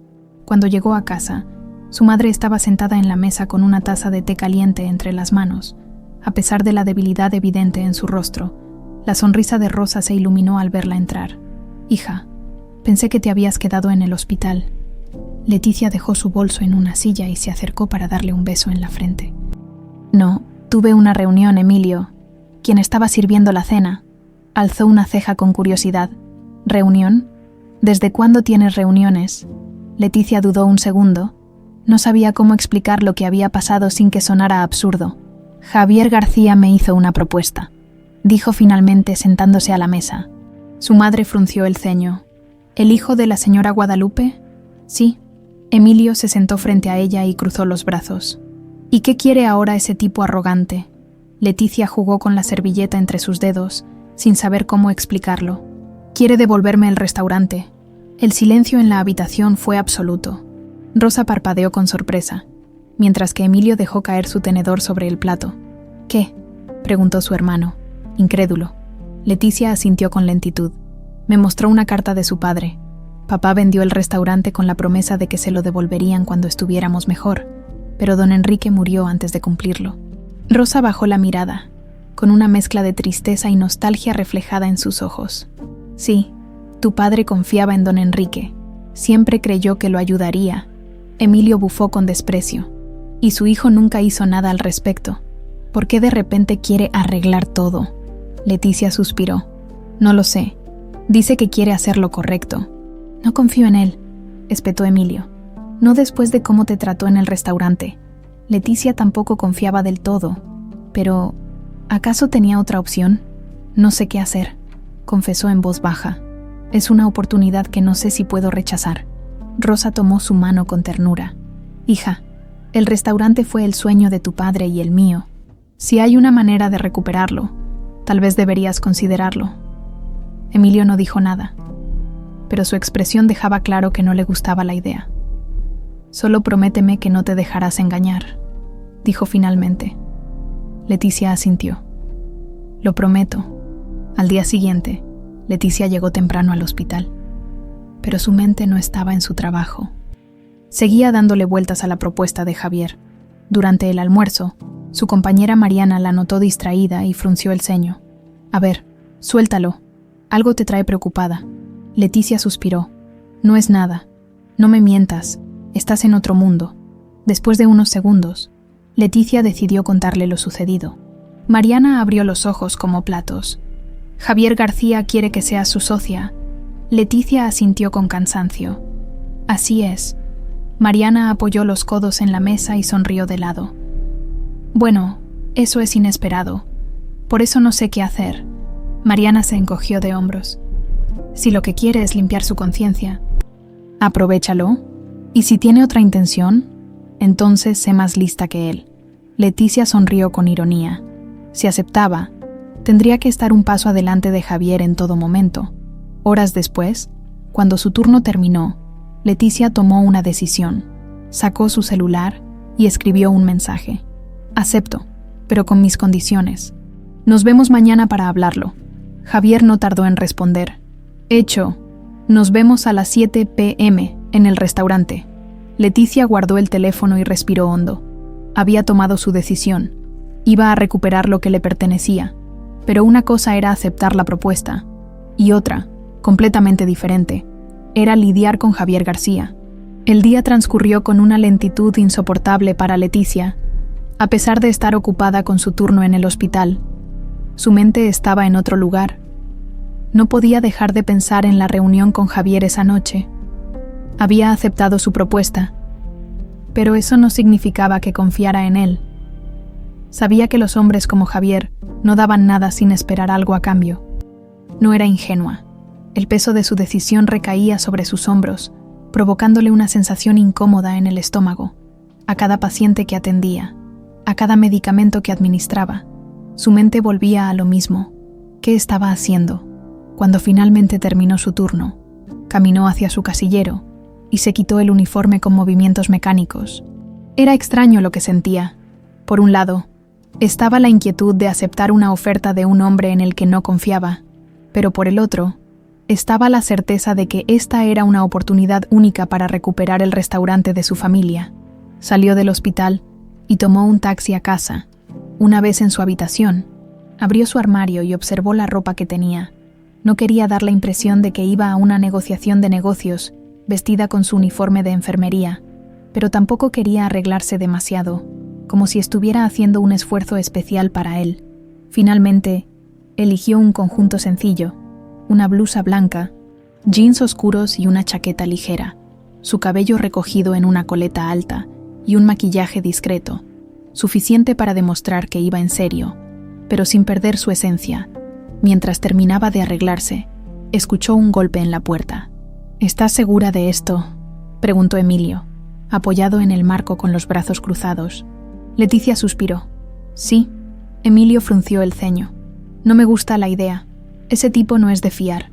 Cuando llegó a casa, su madre estaba sentada en la mesa con una taza de té caliente entre las manos. A pesar de la debilidad evidente en su rostro, la sonrisa de Rosa se iluminó al verla entrar. Hija, pensé que te habías quedado en el hospital. Leticia dejó su bolso en una silla y se acercó para darle un beso en la frente. No, tuve una reunión, Emilio. Quien estaba sirviendo la cena alzó una ceja con curiosidad. ¿Reunión? ¿Desde cuándo tienes reuniones? Leticia dudó un segundo. No sabía cómo explicar lo que había pasado sin que sonara absurdo. Javier García me hizo una propuesta, dijo finalmente sentándose a la mesa. Su madre frunció el ceño. ¿El hijo de la señora Guadalupe? Sí. Emilio se sentó frente a ella y cruzó los brazos. ¿Y qué quiere ahora ese tipo arrogante? Leticia jugó con la servilleta entre sus dedos, sin saber cómo explicarlo. Quiere devolverme el restaurante. El silencio en la habitación fue absoluto. Rosa parpadeó con sorpresa, mientras que Emilio dejó caer su tenedor sobre el plato. ¿Qué? Preguntó su hermano, incrédulo. Leticia asintió con lentitud. Me mostró una carta de su padre. Papá vendió el restaurante con la promesa de que se lo devolverían cuando estuviéramos mejor, pero don Enrique murió antes de cumplirlo. Rosa bajó la mirada, con una mezcla de tristeza y nostalgia reflejada en sus ojos. Sí, tu padre confiaba en don Enrique. Siempre creyó que lo ayudaría. Emilio bufó con desprecio. Y su hijo nunca hizo nada al respecto. ¿Por qué de repente quiere arreglar todo? Leticia suspiró. No lo sé. Dice que quiere hacer lo correcto. No confío en él, espetó Emilio. No después de cómo te trató en el restaurante. Leticia tampoco confiaba del todo. Pero, ¿acaso tenía otra opción? No sé qué hacer, confesó en voz baja. Es una oportunidad que no sé si puedo rechazar. Rosa tomó su mano con ternura. Hija, el restaurante fue el sueño de tu padre y el mío. Si hay una manera de recuperarlo, tal vez deberías considerarlo. Emilio no dijo nada, pero su expresión dejaba claro que no le gustaba la idea. Solo prométeme que no te dejarás engañar, dijo finalmente. Leticia asintió. Lo prometo. Al día siguiente, Leticia llegó temprano al hospital, pero su mente no estaba en su trabajo. Seguía dándole vueltas a la propuesta de Javier. Durante el almuerzo, su compañera Mariana la notó distraída y frunció el ceño. A ver, suéltalo. Algo te trae preocupada. Leticia suspiró. No es nada. No me mientas. Estás en otro mundo. Después de unos segundos, Leticia decidió contarle lo sucedido. Mariana abrió los ojos como platos. Javier García quiere que seas su socia. Leticia asintió con cansancio. Así es. Mariana apoyó los codos en la mesa y sonrió de lado. Bueno, eso es inesperado. Por eso no sé qué hacer. Mariana se encogió de hombros. Si lo que quiere es limpiar su conciencia, aprovéchalo. Y si tiene otra intención, entonces sé más lista que él. Leticia sonrió con ironía. Si aceptaba, tendría que estar un paso adelante de Javier en todo momento. Horas después, cuando su turno terminó, Leticia tomó una decisión. Sacó su celular y escribió un mensaje. Acepto, pero con mis condiciones. Nos vemos mañana para hablarlo. Javier no tardó en responder. Hecho. Nos vemos a las 7 p.m. en el restaurante. Leticia guardó el teléfono y respiró hondo. Había tomado su decisión. Iba a recuperar lo que le pertenecía. Pero una cosa era aceptar la propuesta. Y otra, completamente diferente, era lidiar con Javier García. El día transcurrió con una lentitud insoportable para Leticia. A pesar de estar ocupada con su turno en el hospital, su mente estaba en otro lugar. No podía dejar de pensar en la reunión con Javier esa noche. Había aceptado su propuesta, pero eso no significaba que confiara en él. Sabía que los hombres como Javier no daban nada sin esperar algo a cambio. No era ingenua. El peso de su decisión recaía sobre sus hombros, provocándole una sensación incómoda en el estómago. A cada paciente que atendía, a cada medicamento que administraba, su mente volvía a lo mismo. ¿Qué estaba haciendo? Cuando finalmente terminó su turno, caminó hacia su casillero y se quitó el uniforme con movimientos mecánicos. Era extraño lo que sentía. Por un lado, estaba la inquietud de aceptar una oferta de un hombre en el que no confiaba, pero por el otro, estaba la certeza de que esta era una oportunidad única para recuperar el restaurante de su familia. Salió del hospital y tomó un taxi a casa. Una vez en su habitación, abrió su armario y observó la ropa que tenía. No quería dar la impresión de que iba a una negociación de negocios, vestida con su uniforme de enfermería, pero tampoco quería arreglarse demasiado, como si estuviera haciendo un esfuerzo especial para él. Finalmente, eligió un conjunto sencillo, una blusa blanca, jeans oscuros y una chaqueta ligera, su cabello recogido en una coleta alta y un maquillaje discreto, suficiente para demostrar que iba en serio, pero sin perder su esencia. Mientras terminaba de arreglarse, escuchó un golpe en la puerta. ¿Estás segura de esto?, preguntó Emilio, apoyado en el marco con los brazos cruzados. Leticia suspiró. Sí. Emilio frunció el ceño. No me gusta la idea. Ese tipo no es de fiar.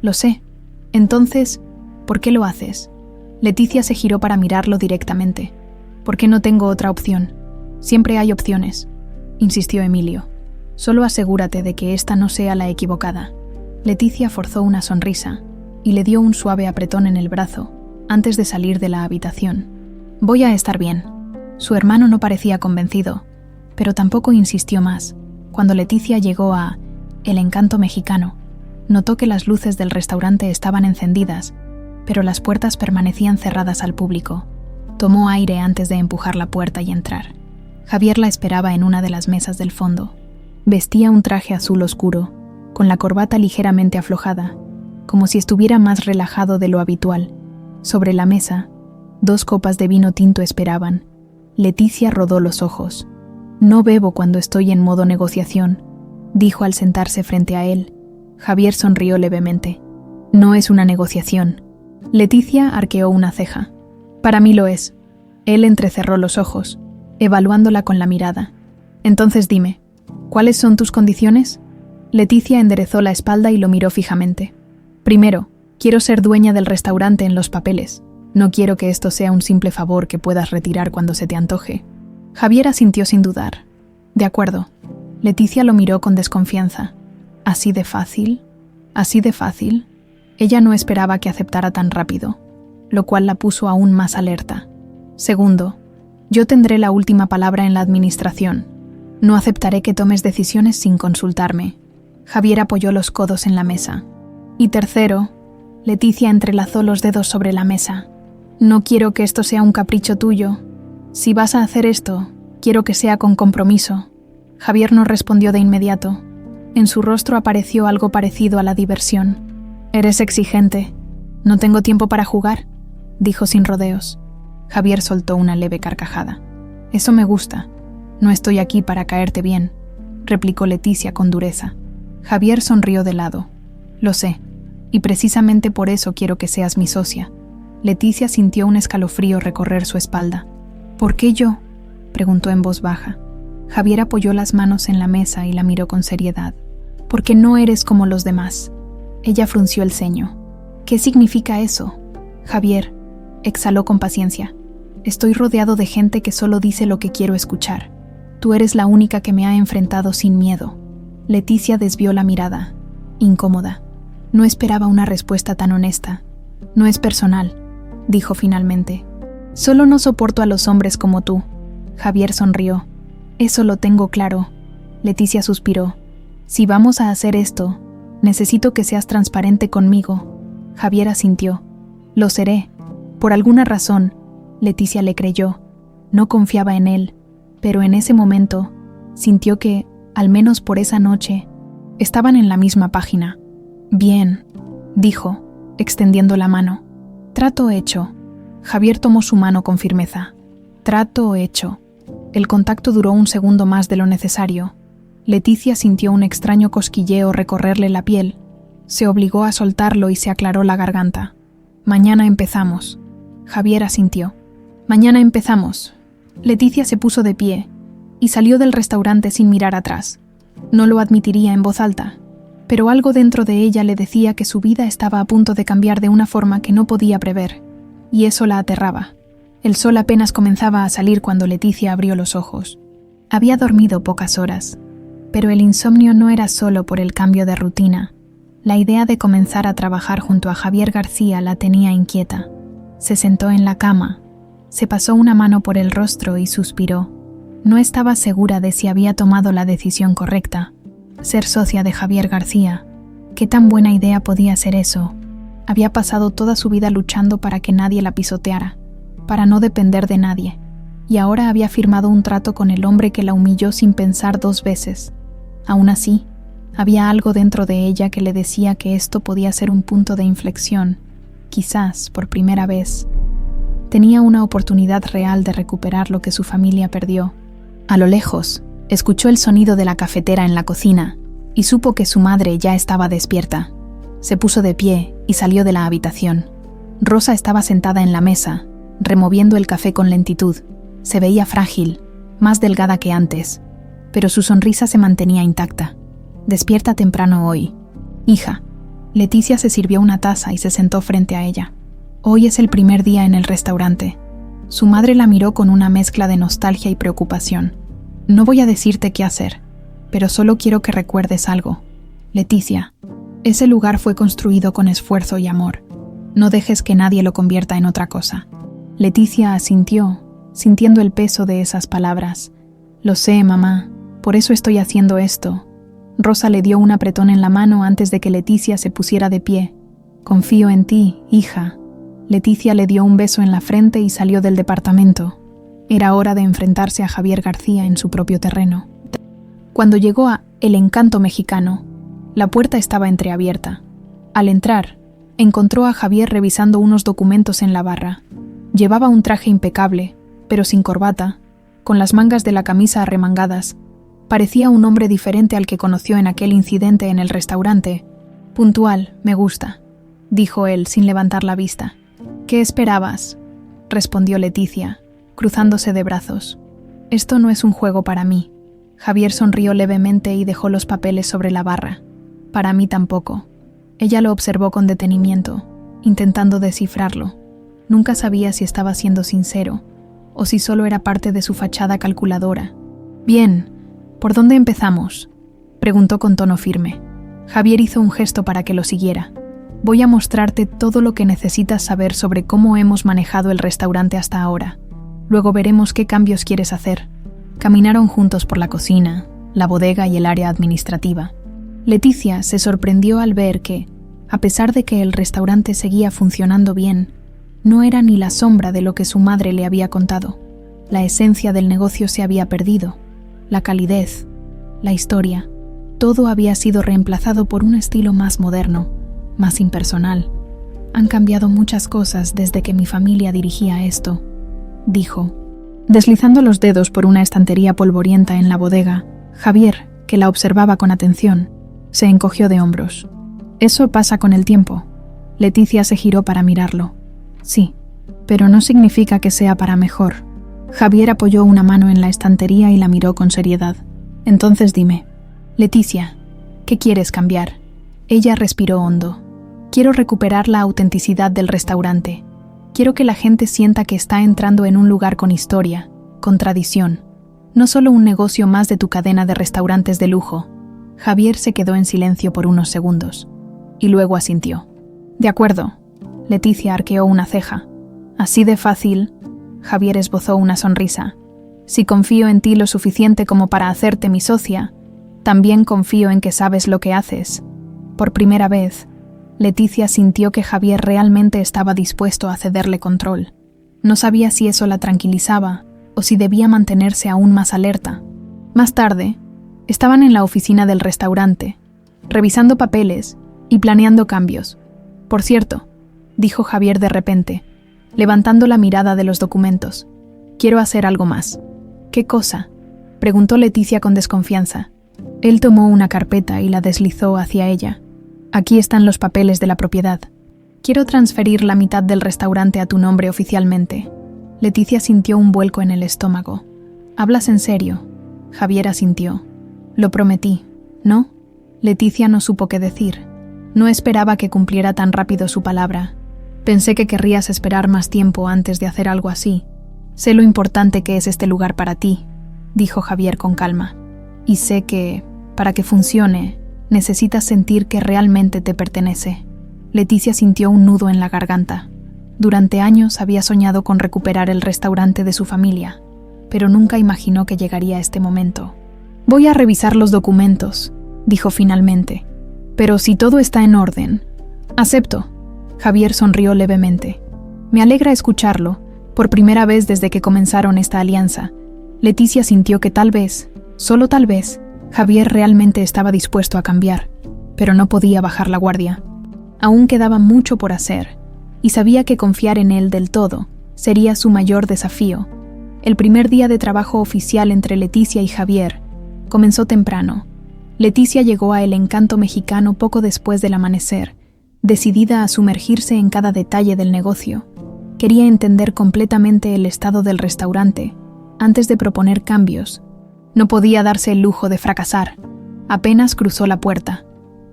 Lo sé. Entonces, ¿por qué lo haces? Leticia se giró para mirarlo directamente. ¿Por qué no tengo otra opción? Siempre hay opciones, insistió Emilio. Solo asegúrate de que esta no sea la equivocada. Leticia forzó una sonrisa y le dio un suave apretón en el brazo antes de salir de la habitación. Voy a estar bien. Su hermano no parecía convencido, pero tampoco insistió más. Cuando Leticia llegó a El Encanto Mexicano, notó que las luces del restaurante estaban encendidas, pero las puertas permanecían cerradas al público. Tomó aire antes de empujar la puerta y entrar. Javier la esperaba en una de las mesas del fondo. Vestía un traje azul oscuro, con la corbata ligeramente aflojada, como si estuviera más relajado de lo habitual. Sobre la mesa, 2 copas de vino tinto esperaban. Leticia rodó los ojos. No bebo cuando estoy en modo negociación, dijo al sentarse frente a él. Javier sonrió levemente. No es una negociación. Leticia arqueó una ceja. Para mí lo es. Él entrecerró los ojos, evaluándola con la mirada. Entonces dime, ¿cuáles son tus condiciones? Leticia enderezó la espalda y lo miró fijamente. Primero, quiero ser dueña del restaurante en los papeles. No quiero que esto sea un simple favor que puedas retirar cuando se te antoje. Javier asintió sin dudar. De acuerdo. Leticia lo miró con desconfianza. ¿Así de fácil? ¿Así de fácil? Ella no esperaba que aceptara tan rápido, lo cual la puso aún más alerta. Segundo, yo tendré la última palabra en la administración. No aceptaré que tomes decisiones sin consultarme. Javier apoyó los codos en la mesa. Y tercero, Leticia entrelazó los dedos sobre la mesa. No quiero que esto sea un capricho tuyo. Si vas a hacer esto, quiero que sea con compromiso. Javier no respondió de inmediato. En su rostro apareció algo parecido a la diversión. Eres exigente. No tengo tiempo para jugar, dijo sin rodeos. Javier soltó una leve carcajada. Eso me gusta. No estoy aquí para caerte bien, replicó Leticia con dureza. Javier sonrió de lado. Lo sé, y precisamente por eso quiero que seas mi socia. Leticia sintió un escalofrío recorrer su espalda. ¿Por qué yo?, preguntó en voz baja. Javier apoyó las manos en la mesa y la miró con seriedad. Porque no eres como los demás. Ella frunció el ceño. ¿Qué significa eso? Javier, exhaló con paciencia. Estoy rodeado de gente que solo dice lo que quiero escuchar. Tú eres la única que me ha enfrentado sin miedo. Leticia desvió la mirada, incómoda. No esperaba una respuesta tan honesta. No es personal, dijo finalmente. Solo no soporto a los hombres como tú. Javier sonrió. Eso lo tengo claro. Leticia suspiró. Si vamos a hacer esto, necesito que seas transparente conmigo. Javier asintió. Lo seré. Por alguna razón, Leticia le creyó. No confiaba en él, pero en ese momento sintió que, al menos por esa noche, estaban en la misma página. Bien, dijo, extendiendo la mano. Trato hecho. Javier tomó su mano con firmeza. Trato hecho. El contacto duró un segundo más de lo necesario. Leticia sintió un extraño cosquilleo recorrerle la piel. Se obligó a soltarlo y se aclaró la garganta. Mañana empezamos. Javier asintió. Mañana empezamos. Leticia se puso de pie y salió del restaurante sin mirar atrás. No lo admitiría en voz alta, pero algo dentro de ella le decía que su vida estaba a punto de cambiar de una forma que no podía prever, y eso la aterraba. El sol apenas comenzaba a salir cuando Leticia abrió los ojos. Había dormido pocas horas, pero el insomnio no era solo por el cambio de rutina. La idea de comenzar a trabajar junto a Javier García la tenía inquieta. Se sentó en la cama, se pasó una mano por el rostro y suspiró. No estaba segura de si había tomado la decisión correcta. Ser socia de Javier García. ¿Qué tan buena idea podía ser eso? Había pasado toda su vida luchando para que nadie la pisoteara, para no depender de nadie, y ahora había firmado un trato con el hombre que la humilló sin pensar 2 veces. Aún así, había algo dentro de ella que le decía que esto podía ser un punto de inflexión, quizás por primera vez. Tenía una oportunidad real de recuperar lo que su familia perdió. A lo lejos, escuchó el sonido de la cafetera en la cocina y supo que su madre ya estaba despierta. Se puso de pie y salió de la habitación. Rosa estaba sentada en la mesa, removiendo el café con lentitud. Se veía frágil, más delgada que antes, pero su sonrisa se mantenía intacta. Despierta temprano hoy. Hija. Leticia se sirvió una taza y se sentó frente a ella. Hoy es el primer día en el restaurante. Su madre la miró con una mezcla de nostalgia y preocupación. No voy a decirte qué hacer. pero solo quiero que recuerdes algo. Leticia, ese lugar fue construido con esfuerzo y amor. No dejes que nadie lo convierta en otra cosa. Leticia asintió, sintiendo el peso de esas palabras. Lo sé, mamá, por eso estoy haciendo esto. Rosa le dio un apretón en la mano antes de que Leticia se pusiera de pie. Confío en ti, hija. Leticia le dio un beso en la frente y salió del departamento. Era hora de enfrentarse a Javier García en su propio terreno. Cuando llegó a El Encanto Mexicano, la puerta estaba entreabierta. Al entrar, encontró a Javier revisando unos documentos en la barra. Llevaba un traje impecable, pero sin corbata, con las mangas de la camisa arremangadas. Parecía un hombre diferente al que conoció en aquel incidente en el restaurante. Puntual, me gusta, dijo él sin levantar la vista. ¿Qué esperabas?, respondió Leticia, cruzándose de brazos. Esto no es un juego para mí. Javier sonrió levemente y dejó los papeles sobre la barra. Para mí tampoco. Ella lo observó con detenimiento, intentando descifrarlo. Nunca sabía si estaba siendo sincero o si solo era parte de su fachada calculadora. Bien, ¿por dónde empezamos?, preguntó con tono firme. Javier hizo un gesto para que lo siguiera. Voy a mostrarte todo lo que necesitas saber sobre cómo hemos manejado el restaurante hasta ahora. Luego veremos qué cambios quieres hacer. Caminaron juntos por la cocina, la bodega y el área administrativa. Leticia se sorprendió al ver que, a pesar de que el restaurante seguía funcionando bien, no era ni la sombra de lo que su madre le había contado. La esencia del negocio se había perdido. La calidez, la historia, todo había sido reemplazado por un estilo más moderno, más impersonal. Han cambiado muchas cosas desde que mi familia dirigía esto, dijo. Deslizando los dedos por una estantería polvorienta en la bodega, Javier, que la observaba con atención, se encogió de hombros. Eso pasa con el tiempo. Leticia se giró para mirarlo. Sí, pero no significa que sea para mejor. Javier apoyó una mano en la estantería y la miró con seriedad. Entonces dime, Leticia, ¿qué quieres cambiar? Ella respiró hondo. Quiero recuperar la autenticidad del restaurante. Quiero que la gente sienta que está entrando en un lugar con historia, con tradición. No solo un negocio más de tu cadena de restaurantes de lujo. Javier se quedó en silencio por unos segundos, y luego asintió. De acuerdo. Leticia arqueó una ceja. Así de fácil. Javier esbozó una sonrisa. Si confío en ti lo suficiente como para hacerte mi socia, también confío en que sabes lo que haces. Por primera vez, Leticia sintió que Javier realmente estaba dispuesto a cederle control. No sabía si eso la tranquilizaba o si debía mantenerse aún más alerta. Más tarde, estaban en la oficina del restaurante, revisando papeles y planeando cambios. Por cierto, dijo Javier de repente, levantando la mirada de los documentos. Quiero hacer algo más. ¿Qué cosa?, preguntó Leticia con desconfianza. Él tomó una carpeta y la deslizó hacia ella. Aquí están los papeles de la propiedad. Quiero transferir la mitad del restaurante a tu nombre oficialmente. Leticia sintió un vuelco en el estómago. ¿Hablas en serio? Javier asintió. Lo prometí, ¿no? Leticia no supo qué decir. No esperaba que cumpliera tan rápido su palabra. Pensé que querrías esperar más tiempo antes de hacer algo así. Sé lo importante que es este lugar para ti, dijo Javier con calma. Y sé que, para que funcione, necesitas sentir que realmente te pertenece. Leticia sintió un nudo en la garganta. Durante años había soñado con recuperar el restaurante de su familia, pero nunca imaginó que llegaría este momento. Voy a revisar los documentos, dijo finalmente. Pero si todo está en orden, acepto. Javier sonrió levemente. Me alegra escucharlo, por primera vez desde que comenzaron esta alianza. Leticia sintió que tal vez, solo tal vez, Javier realmente estaba dispuesto a cambiar, pero no podía bajar la guardia. Aún quedaba mucho por hacer, y sabía que confiar en él del todo sería su mayor desafío. El primer día de trabajo oficial entre Leticia y Javier comenzó temprano. Leticia llegó a El Encanto Mexicano poco después del amanecer, decidida a sumergirse en cada detalle del negocio. Quería entender completamente el estado del restaurante antes de proponer cambios. No podía darse el lujo de fracasar. Apenas cruzó la puerta.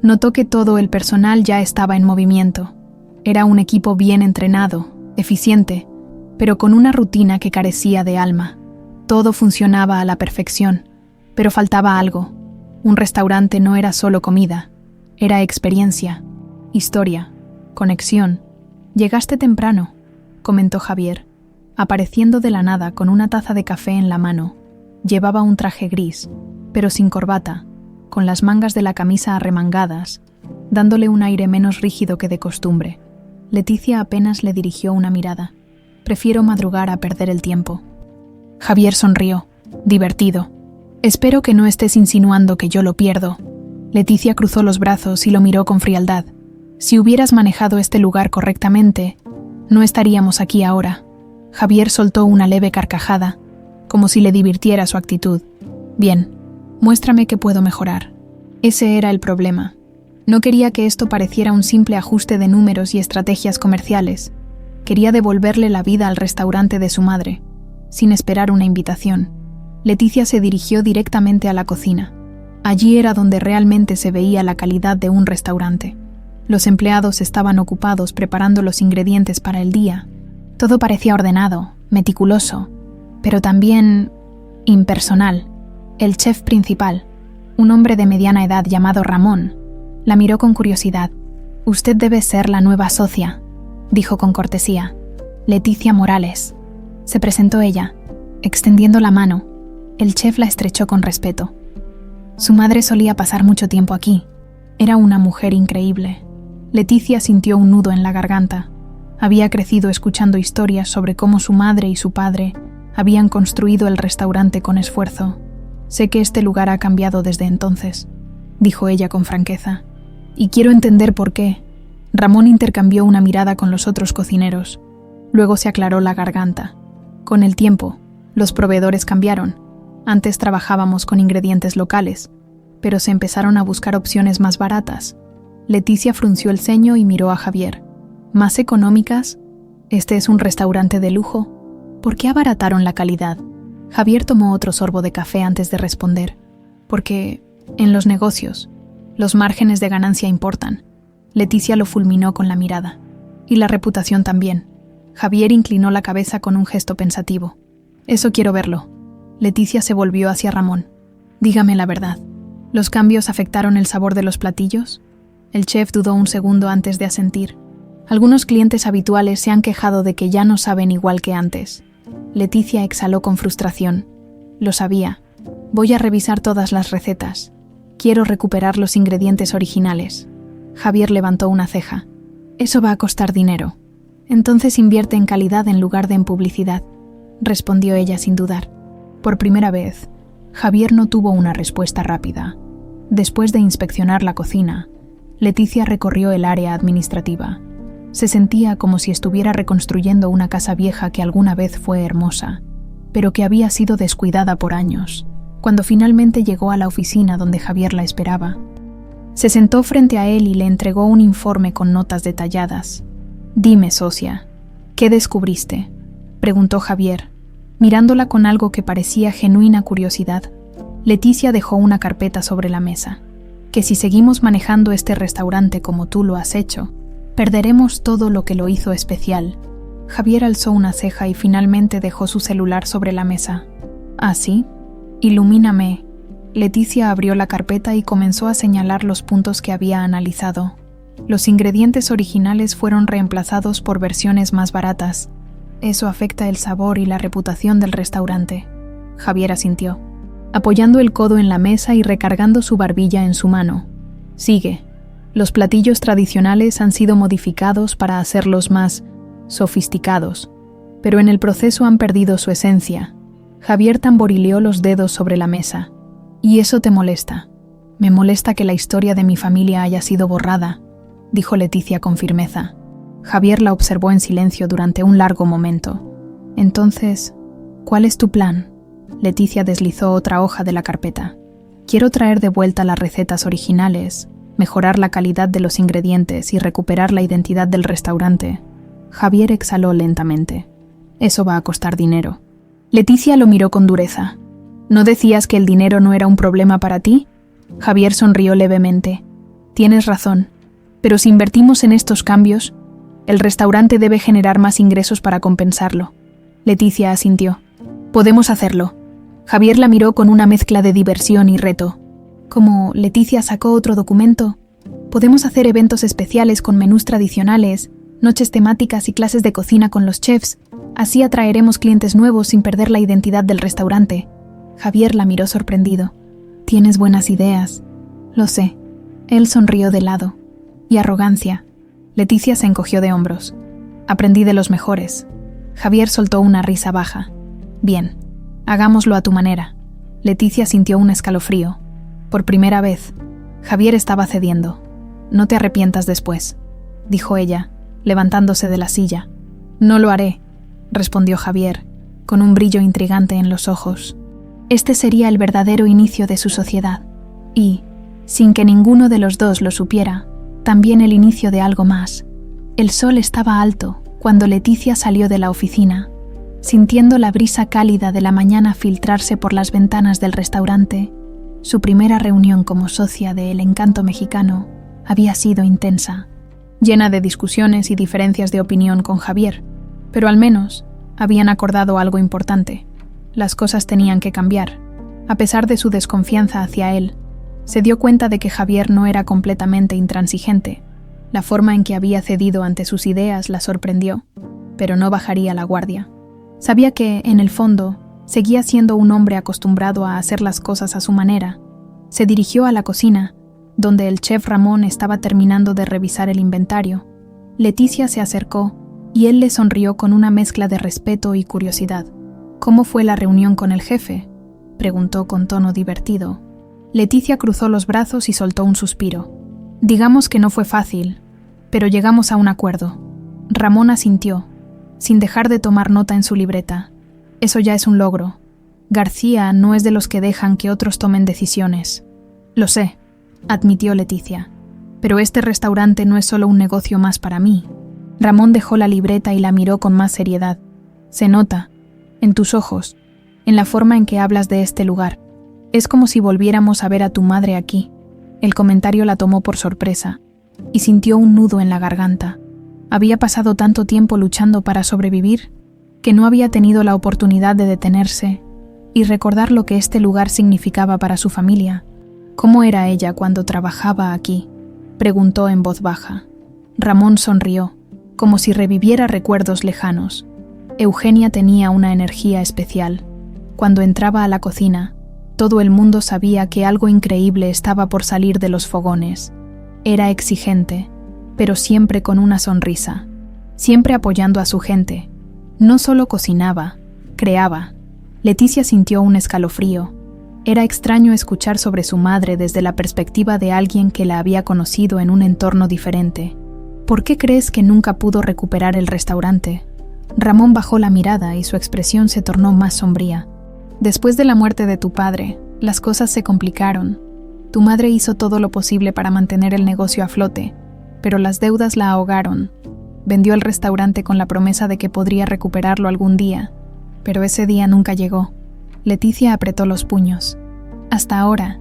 Notó que todo el personal ya estaba en movimiento. Era un equipo bien entrenado, eficiente, pero con una rutina que carecía de alma. Todo funcionaba a la perfección, pero faltaba algo. Un restaurante no era solo comida, era experiencia, historia, conexión. Llegaste temprano, comentó Javier, apareciendo de la nada con una taza de café en la mano. Llevaba un traje gris, pero sin corbata, con las mangas de la camisa arremangadas, dándole un aire menos rígido que de costumbre. Leticia apenas le dirigió una mirada. Prefiero madrugar a perder el tiempo. Javier sonrió, divertido. Espero que no estés insinuando que yo lo pierdo. Leticia cruzó los brazos y lo miró con frialdad. Si hubieras manejado este lugar correctamente, no estaríamos aquí ahora. Javier soltó una leve carcajada, como si le divirtiera su actitud. Bien, muéstrame que puedo mejorar. Ese era el problema. No quería que esto pareciera un simple ajuste de números y estrategias comerciales. Quería devolverle la vida al restaurante de su madre, sin esperar una invitación. Leticia se dirigió directamente a la cocina. Allí era donde realmente se veía la calidad de un restaurante. Los empleados estaban ocupados preparando los ingredientes para el día. Todo parecía ordenado, meticuloso, pero también impersonal. El chef principal, un hombre de mediana edad llamado Ramón, la miró con curiosidad. «Usted debe ser la nueva socia», dijo con cortesía. «Leticia Morales». Se presentó ella, extendiendo la mano. El chef la estrechó con respeto. Su madre solía pasar mucho tiempo aquí. Era una mujer increíble. Leticia sintió un nudo en la garganta. Había crecido escuchando historias sobre cómo su madre y su padre habían construido el restaurante con esfuerzo. «Sé que este lugar ha cambiado desde entonces», dijo ella con franqueza. «Y quiero entender por qué». Ramón intercambió una mirada con los otros cocineros. Luego se aclaró la garganta. Con el tiempo, los proveedores cambiaron. Antes trabajábamos con ingredientes locales, pero se empezaron a buscar opciones más baratas. Leticia frunció el ceño y miró a Javier. ¿Más económicas? ¿Este es un restaurante de lujo? ¿Por qué abarataron la calidad? Javier tomó otro sorbo de café antes de responder. Porque, en los negocios, los márgenes de ganancia importan. Leticia lo fulminó con la mirada. Y la reputación también. Javier inclinó la cabeza con un gesto pensativo. Eso quiero verlo. Leticia se volvió hacia Ramón. Dígame la verdad. ¿Los cambios afectaron el sabor de los platillos? El chef dudó un segundo antes de asentir. Algunos clientes habituales se han quejado de que ya no saben igual que antes. Leticia exhaló con frustración. Lo sabía. Voy a revisar todas las recetas. Quiero recuperar los ingredientes originales. Javier levantó una ceja. Eso va a costar dinero. Entonces invierte en calidad en lugar de en publicidad, respondió ella sin dudar. Por primera vez, Javier no tuvo una respuesta rápida. Después de inspeccionar la cocina, Leticia recorrió el área administrativa. Se sentía como si estuviera reconstruyendo una casa vieja que alguna vez fue hermosa, pero que había sido descuidada por años. Cuando finalmente llegó a la oficina donde Javier la esperaba, se sentó frente a él y le entregó un informe con notas detalladas. «Dime, socia, ¿qué descubriste?», preguntó Javier, mirándola con algo que parecía genuina curiosidad. Leticia dejó una carpeta sobre la mesa. «Que si seguimos manejando este restaurante como tú lo has hecho, perderemos todo lo que lo hizo especial». Javier alzó una ceja y finalmente dejó su celular sobre la mesa. «¿Ah, sí? Ilumíname». Leticia abrió la carpeta y comenzó a señalar los puntos que había analizado. Los ingredientes originales fueron reemplazados por versiones más baratas. Eso afecta el sabor y la reputación del restaurante. Javier asintió, apoyando el codo en la mesa y recargando su barbilla en su mano. Sigue. Los platillos tradicionales han sido modificados para hacerlos más sofisticados, pero en el proceso han perdido su esencia. Javier tamborileó los dedos sobre la mesa. «¿Y eso te molesta?» «Me molesta que la historia de mi familia haya sido borrada», dijo Leticia con firmeza. Javier la observó en silencio durante un largo momento. «Entonces, ¿cuál es tu plan?». Leticia deslizó otra hoja de la carpeta. «Quiero traer de vuelta las recetas originales, mejorar la calidad de los ingredientes y recuperar la identidad del restaurante». Javier exhaló lentamente. «Eso va a costar dinero». Leticia lo miró con dureza. «¿No decías que el dinero no era un problema para ti?». Javier sonrió levemente. «Tienes razón, pero si invertimos en estos cambios, el restaurante debe generar más ingresos para compensarlo». Leticia asintió. «Podemos hacerlo». Javier la miró con una mezcla de diversión y reto. Como Leticia sacó otro documento, podemos hacer eventos especiales con menús tradicionales, noches temáticas y clases de cocina con los chefs. Así atraeremos clientes nuevos sin perder la identidad del restaurante. Javier la miró sorprendido. Tienes buenas ideas. Lo sé. Él sonrió de lado. Y arrogancia. Leticia se encogió de hombros. Aprendí de los mejores. Javier soltó una risa baja. Bien, hagámoslo a tu manera. Leticia sintió un escalofrío. Por primera vez, Javier estaba cediendo. No te arrepientas después, dijo ella, levantándose de la silla. No lo haré, respondió Javier, con un brillo intrigante en los ojos. Este sería el verdadero inicio de su sociedad. Y, sin que ninguno de los dos lo supiera, también el inicio de algo más. El sol estaba alto cuando Leticia salió de la oficina. Sintiendo la brisa cálida de la mañana filtrarse por las ventanas del restaurante, su primera reunión como socia de El Encanto Mexicano había sido intensa, llena de discusiones y diferencias de opinión con Javier, pero al menos habían acordado algo importante. Las cosas tenían que cambiar. A pesar de su desconfianza hacia él, se dio cuenta de que Javier no era completamente intransigente. La forma en que había cedido ante sus ideas la sorprendió, pero no bajaría la guardia. Sabía que, en el fondo, seguía siendo un hombre acostumbrado a hacer las cosas a su manera. Se dirigió a la cocina, donde el chef Ramón estaba terminando de revisar el inventario. Leticia se acercó y él le sonrió con una mezcla de respeto y curiosidad. ¿Cómo fue la reunión con el jefe?, preguntó con tono divertido. Leticia cruzó los brazos y soltó un suspiro. Digamos que no fue fácil, pero llegamos a un acuerdo. Ramón asintió, sin dejar de tomar nota en su libreta. Eso ya es un logro. García no es de los que dejan que otros tomen decisiones. Lo sé, admitió Leticia, pero este restaurante no es solo un negocio más para mí. Ramón dejó la libreta y la miró con más seriedad. Se nota, en tus ojos, en la forma en que hablas de este lugar. Es como si volviéramos a ver a tu madre aquí. El comentario la tomó por sorpresa y sintió un nudo en la garganta. Había pasado tanto tiempo luchando para sobrevivir que no había tenido la oportunidad de detenerse y recordar lo que este lugar significaba para su familia. ¿Cómo era ella cuando trabajaba aquí?, preguntó en voz baja. Ramón sonrió, como si reviviera recuerdos lejanos. Eugenia tenía una energía especial. Cuando entraba a la cocina, todo el mundo sabía que algo increíble estaba por salir de los fogones. Era exigente, pero siempre con una sonrisa, siempre apoyando a su gente. No solo cocinaba, creaba. Leticia sintió un escalofrío. Era extraño escuchar sobre su madre desde la perspectiva de alguien que la había conocido en un entorno diferente. ¿Por qué crees que nunca pudo recuperar el restaurante? Ramón bajó la mirada y su expresión se tornó más sombría. Después de la muerte de tu padre, las cosas se complicaron. Tu madre hizo todo lo posible para mantener el negocio a flote, pero las deudas la ahogaron. Vendió el restaurante con la promesa de que podría recuperarlo algún día, pero ese día nunca llegó. Leticia apretó los puños. Hasta ahora,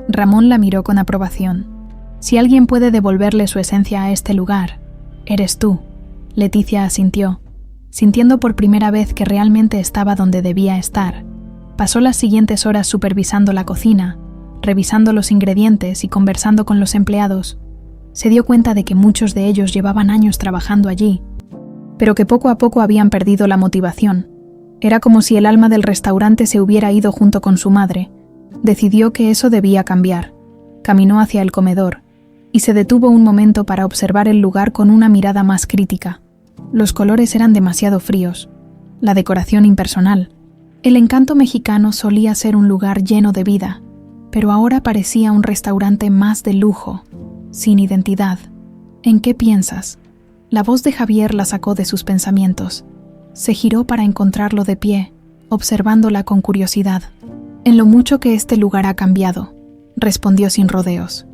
Ramón la miró con aprobación. Si alguien puede devolverle su esencia a este lugar, eres tú. Leticia asintió, sintiendo por primera vez que realmente estaba donde debía estar. Pasó las siguientes horas supervisando la cocina, revisando los ingredientes y conversando con los empleados. Se dio cuenta de que muchos de ellos llevaban años trabajando allí, pero que poco a poco habían perdido la motivación. Era como si el alma del restaurante se hubiera ido junto con su madre. Decidió que eso debía cambiar. Caminó hacia el comedor y se detuvo un momento para observar el lugar con una mirada más crítica. Los colores eran demasiado fríos, la decoración impersonal. El Encanto Mexicano solía ser un lugar lleno de vida, pero ahora parecía un restaurante más de lujo, sin identidad. ¿En qué piensas? La voz de Javier la sacó de sus pensamientos. Se giró para encontrarlo de pie, observándola con curiosidad. En lo mucho que este lugar ha cambiado, respondió sin rodeos.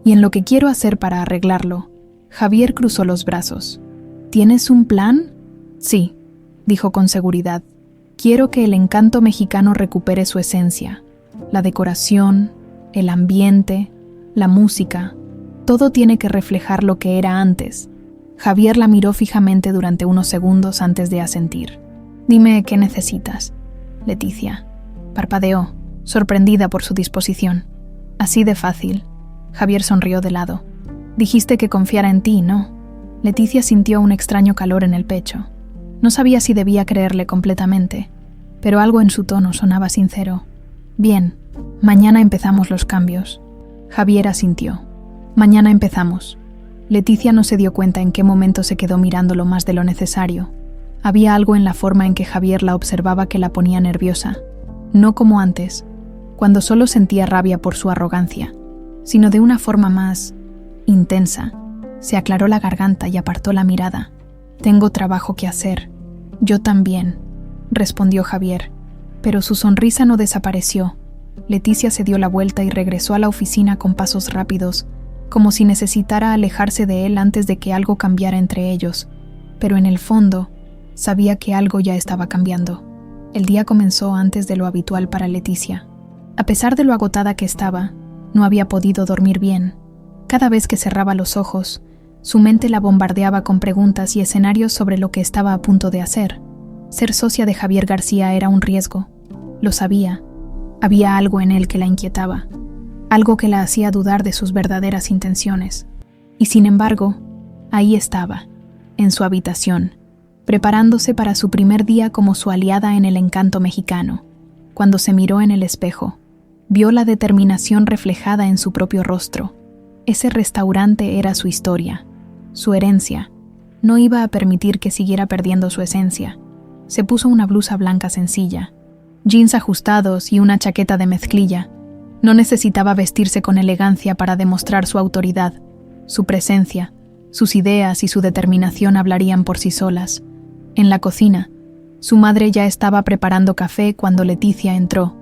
Y en lo que quiero hacer para arreglarlo. Javier cruzó los brazos. ¿Tienes un plan? Sí, dijo con seguridad. Quiero que el Encanto Mexicano recupere su esencia. La decoración, el ambiente, la música, todo tiene que reflejar lo que era antes. Javier la miró fijamente durante unos segundos antes de asentir. Dime qué necesitas, Leticia. Parpadeó, sorprendida por su disposición. Así de fácil. Javier sonrió de lado. Dijiste que confiara en ti, ¿no? Leticia sintió un extraño calor en el pecho. No sabía si debía creerle completamente, pero algo en su tono sonaba sincero. Bien, mañana empezamos los cambios. Javier asintió. Mañana empezamos. Leticia no se dio cuenta en qué momento se quedó mirándolo más de lo necesario. Había algo en la forma en que Javier la observaba que la ponía nerviosa. No como antes, cuando solo sentía rabia por su arrogancia, sino de una forma más intensa. Se aclaró la garganta y apartó la mirada. Tengo trabajo que hacer. Yo también, respondió Javier, pero su sonrisa no desapareció. Leticia se dio la vuelta y regresó a la oficina con pasos rápidos, como si necesitara alejarse de él antes de que algo cambiara entre ellos, pero en el fondo sabía que algo ya estaba cambiando. El día comenzó antes de lo habitual para Leticia. A pesar de lo agotada que estaba, no había podido dormir bien. Cada vez que cerraba los ojos, su mente la bombardeaba con preguntas y escenarios sobre lo que estaba a punto de hacer. Ser socia de Javier García era un riesgo. Lo sabía. Había algo en él que la inquietaba, algo que la hacía dudar de sus verdaderas intenciones. Y sin embargo, ahí estaba, en su habitación, preparándose para su primer día como su aliada en el encanto mexicano. Cuando se miró en el espejo, vio la determinación reflejada en su propio rostro. Ese restaurante era su historia, su herencia. No iba a permitir que siguiera perdiendo su esencia. Se puso una blusa blanca sencilla, jeans ajustados y una chaqueta de mezclilla. No necesitaba vestirse con elegancia para demostrar su autoridad. Su presencia, sus ideas y su determinación hablarían por sí solas. En la cocina, su madre ya estaba preparando café cuando Leticia entró.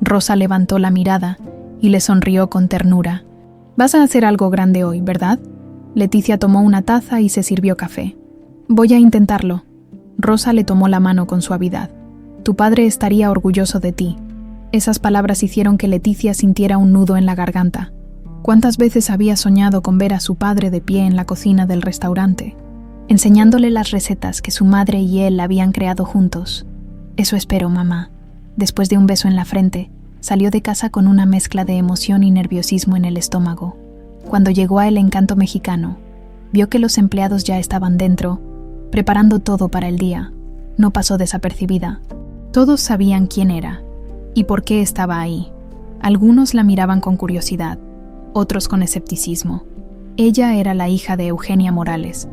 Rosa levantó la mirada y le sonrió con ternura. «Vas a hacer algo grande hoy, ¿verdad?» Leticia tomó una taza y se sirvió café. «Voy a intentarlo». Rosa le tomó la mano con suavidad. «Tu padre estaría orgulloso de ti». Esas palabras hicieron que Leticia sintiera un nudo en la garganta. ¿Cuántas veces había soñado con ver a su padre de pie en la cocina del restaurante, enseñándole las recetas que su madre y él habían creado juntos? «Eso espero, mamá». Después de un beso en la frente, salió de casa con una mezcla de emoción y nerviosismo en el estómago. Cuando llegó a El Encanto Mexicano, vio que los empleados ya estaban dentro, preparando todo para el día. No pasó desapercibida. Todos sabían quién era y por qué estaba ahí. Algunos la miraban con curiosidad, otros con escepticismo. Ella era la hija de Eugenia Morales,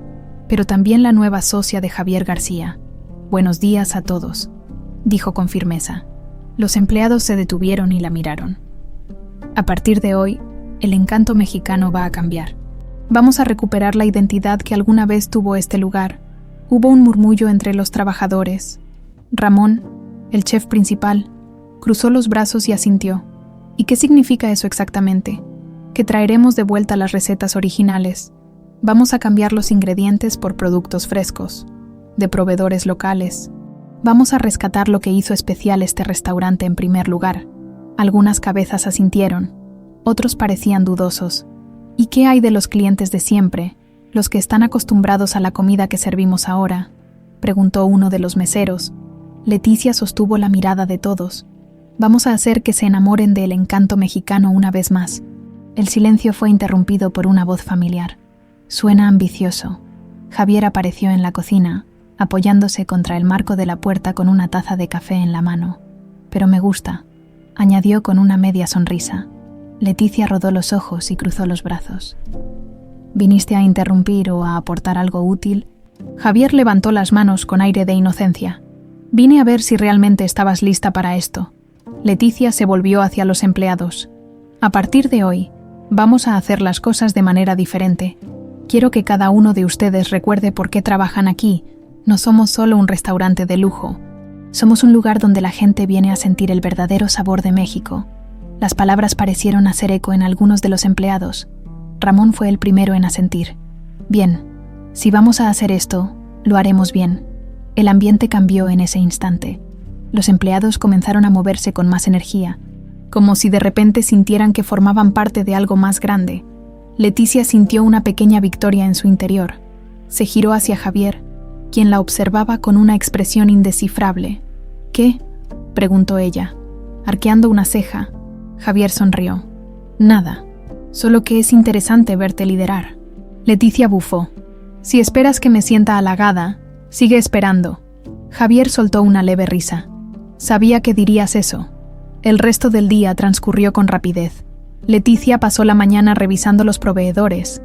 pero también la nueva socia de Javier García. «Buenos días a todos», dijo con firmeza. Los empleados se detuvieron y la miraron. «A partir de hoy, El Encanto Mexicano va a cambiar. Vamos a recuperar la identidad que alguna vez tuvo este lugar». Hubo un murmullo entre los trabajadores. Ramón, el chef principal, cruzó los brazos y asintió. «¿Y qué significa eso exactamente?» «Que traeremos de vuelta las recetas originales. Vamos a cambiar los ingredientes por productos frescos, de proveedores locales. Vamos a rescatar lo que hizo especial este restaurante en primer lugar». Algunas cabezas asintieron, otros parecían dudosos. «¿Y qué hay de los clientes de siempre, los que están acostumbrados a la comida que servimos ahora?», preguntó uno de los meseros. Leticia sostuvo la mirada de todos. «Vamos a hacer que se enamoren del encanto mexicano una vez más». El silencio fue interrumpido por una voz familiar. «Suena ambicioso». Javier apareció en la cocina, apoyándose contra el marco de la puerta con una taza de café en la mano. «Pero me gusta», añadió con una media sonrisa. Leticia rodó los ojos y cruzó los brazos. «¿Viniste a interrumpir o a aportar algo útil?» Javier levantó las manos con aire de inocencia. «Vine a ver si realmente estabas lista para esto». Leticia se volvió hacia los empleados. «A partir de hoy, vamos a hacer las cosas de manera diferente. Quiero que cada uno de ustedes recuerde por qué trabajan aquí. No somos solo un restaurante de lujo. Somos un lugar donde la gente viene a sentir el verdadero sabor de México». Las palabras parecieron hacer eco en algunos de los empleados. Ramón fue el primero en asentir. «Bien, si vamos a hacer esto, lo haremos bien». El ambiente cambió en ese instante. Los empleados comenzaron a moverse con más energía, como si de repente sintieran que formaban parte de algo más grande. Leticia sintió una pequeña victoria en su interior. Se giró hacia Javier, quien la observaba con una expresión indescifrable. «¿Qué?», preguntó ella. Arqueando una ceja, Javier sonrió. Nada, solo que es interesante verte liderar. Leticia bufó. Si esperas que me sienta halagada, sigue esperando. Javier soltó una leve risa. Sabía que dirías eso. El resto del día transcurrió con rapidez. Leticia pasó la mañana revisando los proveedores,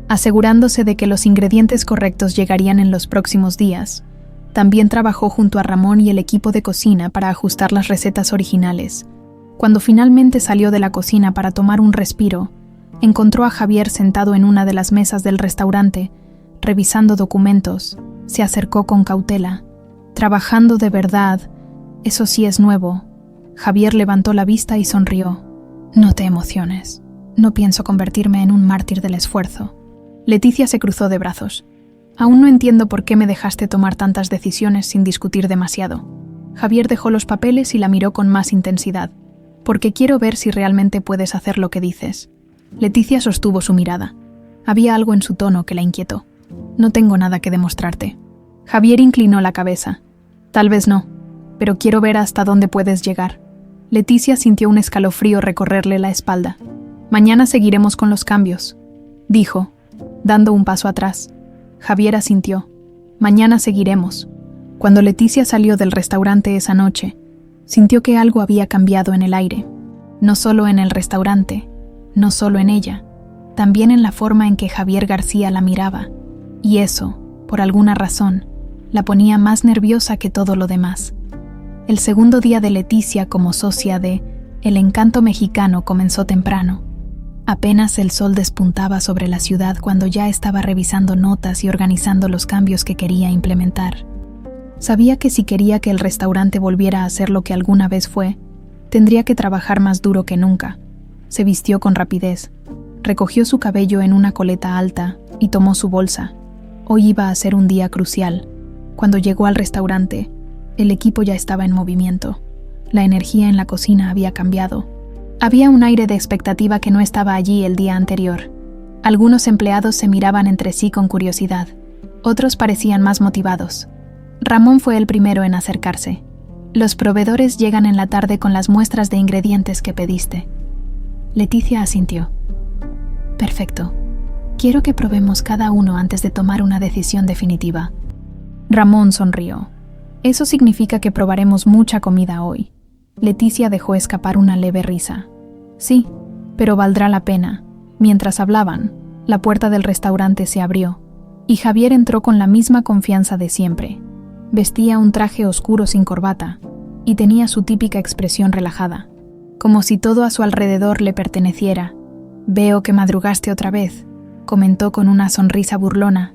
asegurándose de que los ingredientes correctos llegarían en los próximos días. También trabajó junto a Ramón y el equipo de cocina para ajustar las recetas originales. Cuando finalmente salió de la cocina para tomar un respiro, encontró a Javier sentado en una de las mesas del restaurante, revisando documentos. Se acercó con cautela. Trabajando de verdad, eso sí es nuevo. Javier levantó la vista y sonrió. No te emociones. No pienso convertirme en un mártir del esfuerzo. Leticia se cruzó de brazos. Aún no entiendo por qué me dejaste tomar tantas decisiones sin discutir demasiado. Javier dejó los papeles y la miró con más intensidad. Porque quiero ver si realmente puedes hacer lo que dices. Leticia sostuvo su mirada. Había algo en su tono que la inquietó. No tengo nada que demostrarte. Javier inclinó la cabeza. Tal vez no, pero quiero ver hasta dónde puedes llegar. Leticia sintió un escalofrío recorrerle la espalda. Mañana seguiremos con los cambios, dijo, dando un paso atrás. Javier asintió. Mañana seguiremos. Cuando Leticia salió del restaurante esa noche, sintió que algo había cambiado en el aire. No solo en el restaurante, no solo en ella, también en la forma en que Javier García la miraba. Y eso, por alguna razón, la ponía más nerviosa que todo lo demás. El segundo día de Leticia como socia de El Encanto Mexicano comenzó temprano. Apenas el sol despuntaba sobre la ciudad cuando ya estaba revisando notas y organizando los cambios que quería implementar. Sabía que si quería que el restaurante volviera a ser lo que alguna vez fue, tendría que trabajar más duro que nunca. Se vistió con rapidez, recogió su cabello en una coleta alta y tomó su bolsa. Hoy iba a ser un día crucial. Cuando llegó al restaurante, el equipo ya estaba en movimiento. La energía en la cocina había cambiado. Había un aire de expectativa que no estaba allí el día anterior. Algunos empleados se miraban entre sí con curiosidad. Otros parecían más motivados. Ramón fue el primero en acercarse. Los proveedores llegan en la tarde con las muestras de ingredientes que pediste. Leticia asintió. Perfecto. Quiero que probemos cada uno antes de tomar una decisión definitiva. Ramón sonrió. Eso significa que probaremos mucha comida hoy. Leticia dejó escapar una leve risa. Sí, pero valdrá la pena. Mientras hablaban, la puerta del restaurante se abrió, y Javier entró con la misma confianza de siempre. Vestía un traje oscuro sin corbata, y tenía su típica expresión relajada, como si todo a su alrededor le perteneciera. Veo que madrugaste otra vez, comentó con una sonrisa burlona.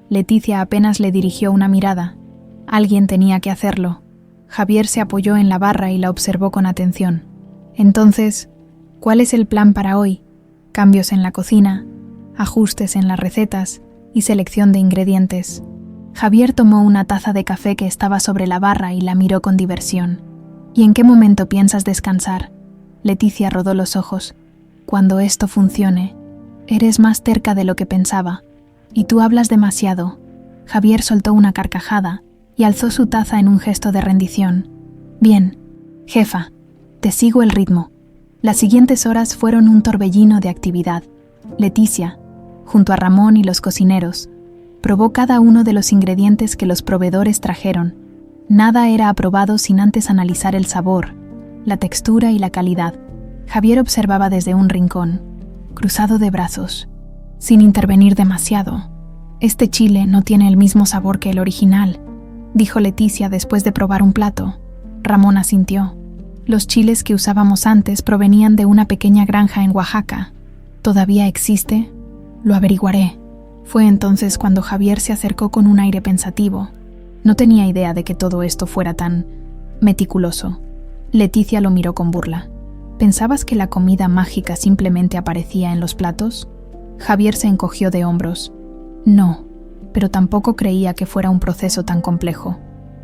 Leticia apenas le dirigió una mirada. Alguien tenía que hacerlo. Javier se apoyó en la barra y la observó con atención. Entonces, ¿cuál es el plan para hoy? Cambios en la cocina, ajustes en las recetas y selección de ingredientes. Javier tomó una taza de café que estaba sobre la barra y la miró con diversión. ¿Y en qué momento piensas descansar? Leticia rodó los ojos. Cuando esto funcione, eres más terca de lo que pensaba. Y tú hablas demasiado. Javier soltó una carcajada y alzó su taza en un gesto de rendición. Bien, jefa, te sigo el ritmo. Las siguientes horas fueron un torbellino de actividad. Leticia, junto a Ramón y los cocineros, probó cada uno de los ingredientes que los proveedores trajeron. Nada era aprobado sin antes analizar el sabor, la textura y la calidad. Javier observaba desde un rincón, cruzado de brazos, sin intervenir demasiado. Este chile no tiene el mismo sabor que el original, dijo Leticia después de probar un plato. Ramón asintió. Los chiles que usábamos antes provenían de una pequeña granja en Oaxaca. ¿Todavía existe? Lo averiguaré. Fue entonces cuando Javier se acercó con un aire pensativo. No tenía idea de que todo esto fuera tan meticuloso. Leticia lo miró con burla. ¿Pensabas que la comida mágica simplemente aparecía en los platos? Javier se encogió de hombros. No, pero tampoco creía que fuera un proceso tan complejo.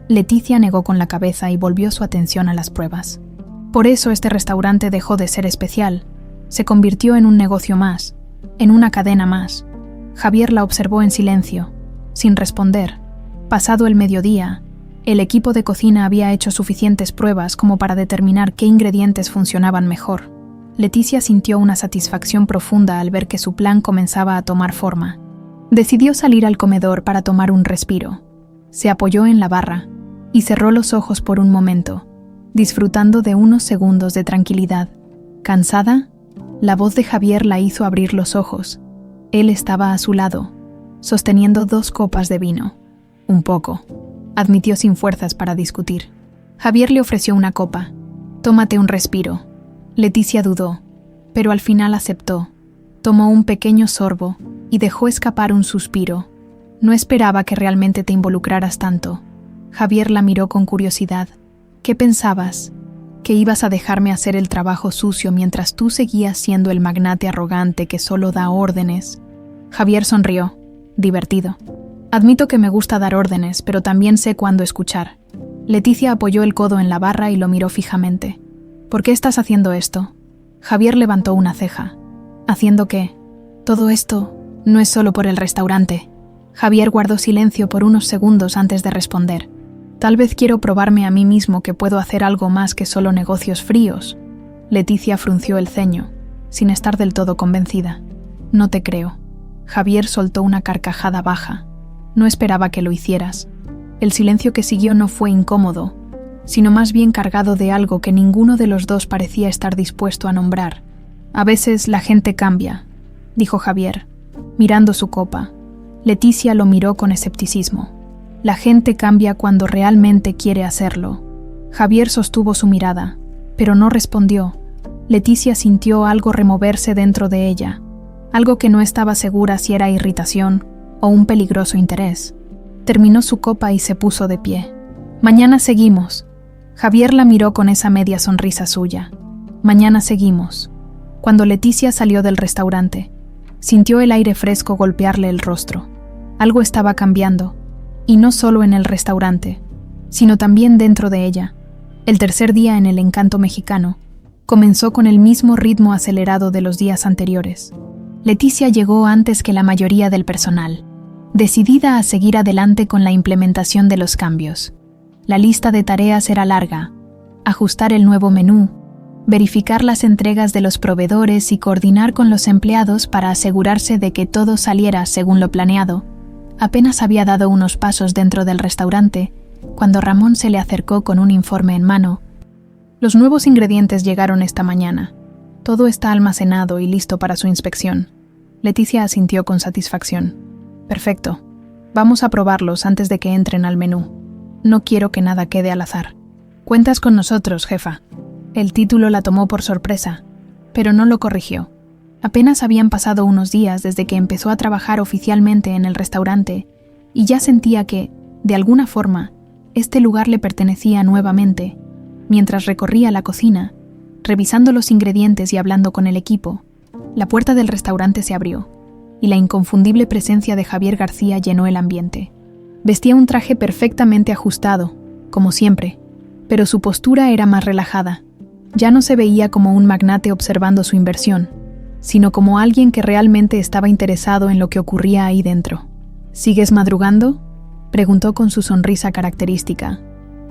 Leticia negó con la cabeza y volvió su atención a las pruebas. Por eso este restaurante dejó de ser especial. Se convirtió en un negocio más, en una cadena más. Javier la observó en silencio, sin responder. Pasado el mediodía, el equipo de cocina había hecho suficientes pruebas como para determinar qué ingredientes funcionaban mejor. Leticia sintió una satisfacción profunda al ver que su plan comenzaba a tomar forma. Decidió salir al comedor para tomar un respiro. Se apoyó en la barra y cerró los ojos por un momento, disfrutando de unos segundos de tranquilidad. Cansada, la voz de Javier la hizo abrir los ojos. Él estaba a su lado, sosteniendo 2 copas de vino. Un poco, admitió sin fuerzas para discutir. Javier le ofreció una copa. Tómate un respiro. Leticia dudó, pero al final aceptó. Tomó un pequeño sorbo y dejó escapar un suspiro. No esperaba que realmente te involucraras tanto. Javier la miró con curiosidad. ¿Qué pensabas? ¿Que ibas a dejarme hacer el trabajo sucio mientras tú seguías siendo el magnate arrogante que solo da órdenes? Javier sonrió, divertido. Admito que me gusta dar órdenes, pero también sé cuándo escuchar. Leticia apoyó el codo en la barra y lo miró fijamente. ¿Por qué estás haciendo esto? Javier levantó una ceja. ¿Haciendo qué? Todo esto no es solo por el restaurante. Javier guardó silencio por unos segundos antes de responder. Tal vez quiero probarme a mí mismo que puedo hacer algo más que solo negocios fríos. Leticia frunció el ceño, sin estar del todo convencida. No te creo. Javier soltó una carcajada baja. No esperaba que lo hicieras. El silencio que siguió no fue incómodo, sino más bien cargado de algo que ninguno de los dos parecía estar dispuesto a nombrar. A veces la gente cambia, dijo Javier, mirando su copa. Leticia lo miró con escepticismo. La gente cambia cuando realmente quiere hacerlo. Javier sostuvo su mirada, pero no respondió. Leticia sintió algo removerse dentro de ella, algo que no estaba segura si era irritación o un peligroso interés. Terminó su copa y se puso de pie. Mañana seguimos. Javier la miró con esa media sonrisa suya. Mañana seguimos. Cuando Leticia salió del restaurante, sintió el aire fresco golpearle el rostro. Algo estaba cambiando. Y no solo en el restaurante, sino también dentro de ella. El tercer día en el Encanto Mexicano comenzó con el mismo ritmo acelerado de los días anteriores. Leticia llegó antes que la mayoría del personal, decidida a seguir adelante con la implementación de los cambios. La lista de tareas era larga: ajustar el nuevo menú, verificar las entregas de los proveedores y coordinar con los empleados para asegurarse de que todo saliera según lo planeado. Apenas había dado unos pasos dentro del restaurante cuando Ramón se le acercó con un informe en mano. Los nuevos ingredientes llegaron esta mañana. Todo está almacenado y listo para su inspección. Leticia asintió con satisfacción. Perfecto. Vamos a probarlos antes de que entren al menú. No quiero que nada quede al azar. Cuentas con nosotros, jefa. El título la tomó por sorpresa, pero no lo corrigió. Apenas habían pasado unos días desde que empezó a trabajar oficialmente en el restaurante y ya sentía que, de alguna forma, este lugar le pertenecía nuevamente. Mientras recorría la cocina, revisando los ingredientes y hablando con el equipo, la puerta del restaurante se abrió y la inconfundible presencia de Javier García llenó el ambiente. Vestía un traje perfectamente ajustado, como siempre, pero su postura era más relajada. Ya no se veía como un magnate observando su inversión, sino como alguien que realmente estaba interesado en lo que ocurría ahí dentro. ¿Sigues madrugando?, preguntó con su sonrisa característica.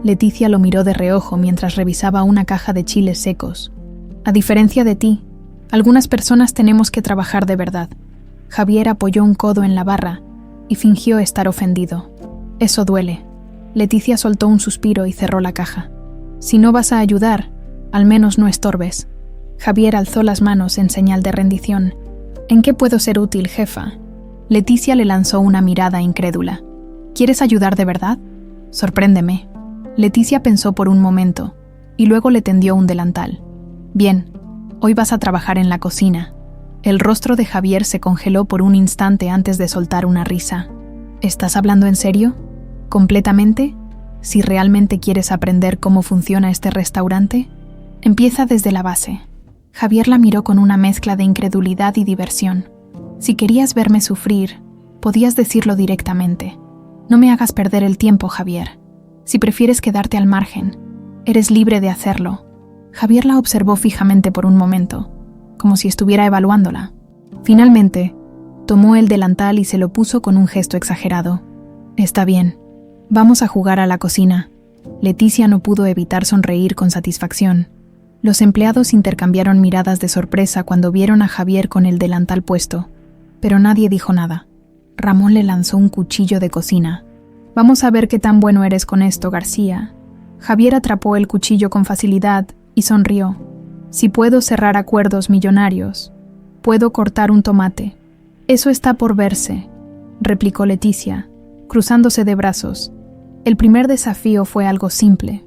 Leticia lo miró de reojo mientras revisaba una caja de chiles secos. A diferencia de ti, algunas personas tenemos que trabajar de verdad. Javier apoyó un codo en la barra y fingió estar ofendido. Eso duele. Leticia soltó un suspiro y cerró la caja. Si no vas a ayudar, al menos no estorbes. Javier alzó las manos en señal de rendición. ¿En qué puedo ser útil, jefa? Leticia le lanzó una mirada incrédula. ¿Quieres ayudar de verdad? Sorpréndeme. Leticia pensó por un momento, y luego le tendió un delantal. Bien, hoy vas a trabajar en la cocina. El rostro de Javier se congeló por un instante antes de soltar una risa. ¿Estás hablando en serio? ¿Completamente? Si realmente quieres aprender cómo funciona este restaurante, empieza desde la base. Javier la miró con una mezcla de incredulidad y diversión. Si querías verme sufrir, podías decirlo directamente. No me hagas perder el tiempo, Javier. Si prefieres quedarte al margen, eres libre de hacerlo. Javier la observó fijamente por un momento, como si estuviera evaluándola. Finalmente, tomó el delantal y se lo puso con un gesto exagerado. Está bien. Vamos a jugar a la cocina. Leticia no pudo evitar sonreír con satisfacción. Los empleados intercambiaron miradas de sorpresa cuando vieron a Javier con el delantal puesto, pero nadie dijo nada. Ramón le lanzó un cuchillo de cocina. «Vamos a ver qué tan bueno eres con esto, García». Javier atrapó el cuchillo con facilidad y sonrió. «Si puedo cerrar acuerdos millonarios, puedo cortar un tomate». «Eso está por verse», replicó Leticia, cruzándose de brazos. El primer desafío fue algo simple: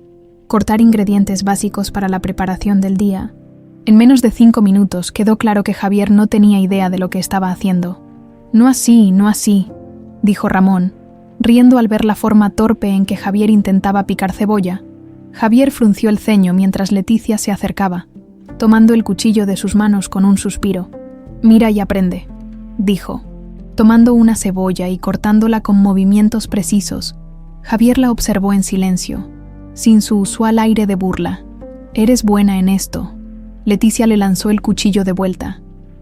cortar ingredientes básicos para la preparación del día. En menos de 5 minutos quedó claro que Javier no tenía idea de lo que estaba haciendo. «No así, no así», dijo Ramón, riendo al ver la forma torpe en que Javier intentaba picar cebolla. Javier frunció el ceño mientras Leticia se acercaba, tomando el cuchillo de sus manos con un suspiro. «Mira y aprende», dijo. Tomando una cebolla y cortándola con movimientos precisos, Javier la observó en silencio, sin su usual aire de burla. «Eres buena en esto». Leticia le lanzó el cuchillo de vuelta.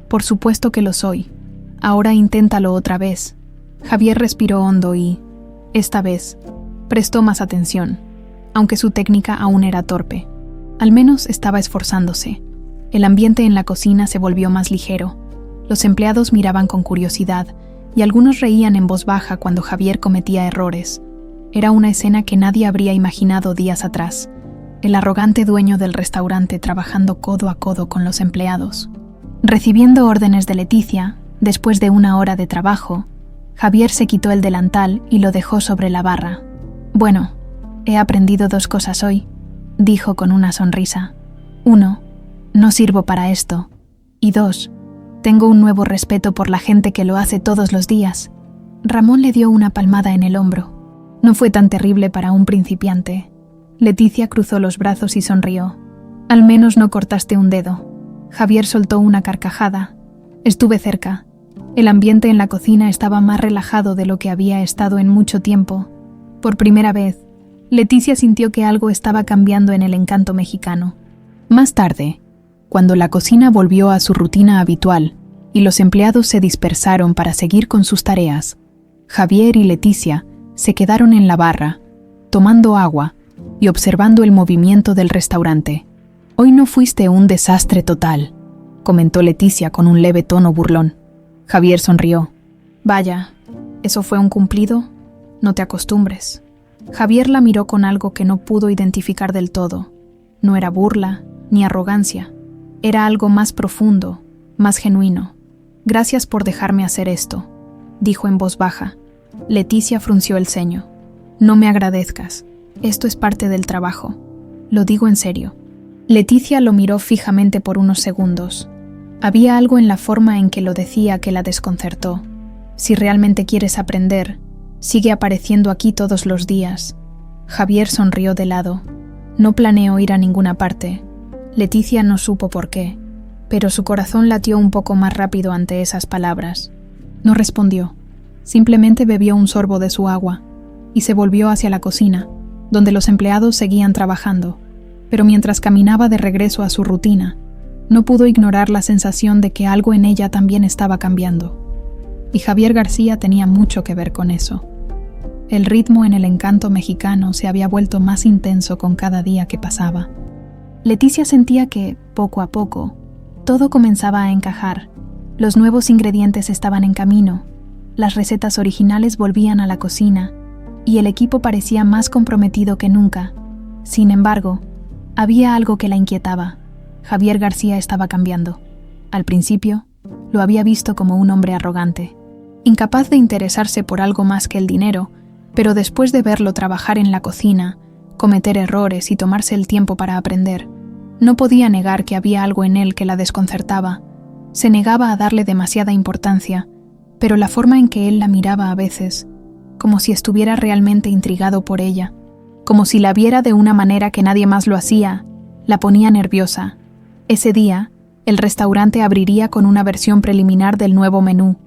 «Por supuesto que lo soy. Ahora inténtalo otra vez». Javier respiró hondo y, esta vez, prestó más atención, aunque su técnica aún era torpe. Al menos estaba esforzándose. El ambiente en la cocina se volvió más ligero. Los empleados miraban con curiosidad y algunos reían en voz baja cuando Javier cometía errores. Era una escena que nadie habría imaginado días atrás. El arrogante dueño del restaurante trabajando codo a codo con los empleados. Recibiendo órdenes de Leticia, después de 1 hora de trabajo, Javier se quitó el delantal y lo dejó sobre la barra. «Bueno, he aprendido 2 cosas hoy», dijo con una sonrisa. 1, no sirvo para esto. Y 2, tengo un nuevo respeto por la gente que lo hace todos los días. Ramón le dio una palmada en el hombro. No fue tan terrible para un principiante. Leticia cruzó los brazos y sonrió. «Al menos no cortaste un dedo». Javier soltó una carcajada. «Estuve cerca». El ambiente en la cocina estaba más relajado de lo que había estado en mucho tiempo. Por primera vez, Leticia sintió que algo estaba cambiando en el encanto mexicano. Más tarde, cuando la cocina volvió a su rutina habitual y los empleados se dispersaron para seguir con sus tareas, Javier y Leticia se quedaron en la barra, tomando agua y observando el movimiento del restaurante. «Hoy no fuiste un desastre total», comentó Leticia con un leve tono burlón. Javier sonrió. «Vaya, ¿eso fue un cumplido? No te acostumbres». Javier la miró con algo que no pudo identificar del todo. No era burla ni arrogancia. Era algo más profundo, más genuino. «Gracias por dejarme hacer esto», dijo en voz baja. Leticia frunció el ceño. «No me agradezcas. Esto es parte del trabajo. Lo digo en serio». Leticia lo miró fijamente por unos segundos. Había algo en la forma en que lo decía que la desconcertó. «Si realmente quieres aprender, sigue apareciendo aquí todos los días». Javier sonrió de lado. «No planeo ir a ninguna parte». Leticia no supo por qué, pero su corazón latió un poco más rápido ante esas palabras. No respondió. Simplemente bebió un sorbo de su agua y se volvió hacia la cocina, donde los empleados seguían trabajando. Pero mientras caminaba de regreso a su rutina, no pudo ignorar la sensación de que algo en ella también estaba cambiando. Y Javier García tenía mucho que ver con eso. El ritmo en el encanto mexicano se había vuelto más intenso con cada día que pasaba. Leticia sentía que, poco a poco, todo comenzaba a encajar. Los nuevos ingredientes estaban en camino, las recetas originales volvían a la cocina, y el equipo parecía más comprometido que nunca. Sin embargo, había algo que la inquietaba. Javier García estaba cambiando. Al principio, lo había visto como un hombre arrogante, incapaz de interesarse por algo más que el dinero, pero después de verlo trabajar en la cocina, cometer errores y tomarse el tiempo para aprender, no podía negar que había algo en él que la desconcertaba. Se negaba a darle demasiada importancia, pero la forma en que él la miraba a veces, como si estuviera realmente intrigado por ella, como si la viera de una manera que nadie más lo hacía, la ponía nerviosa. Ese día, el restaurante abriría con una versión preliminar del nuevo menú,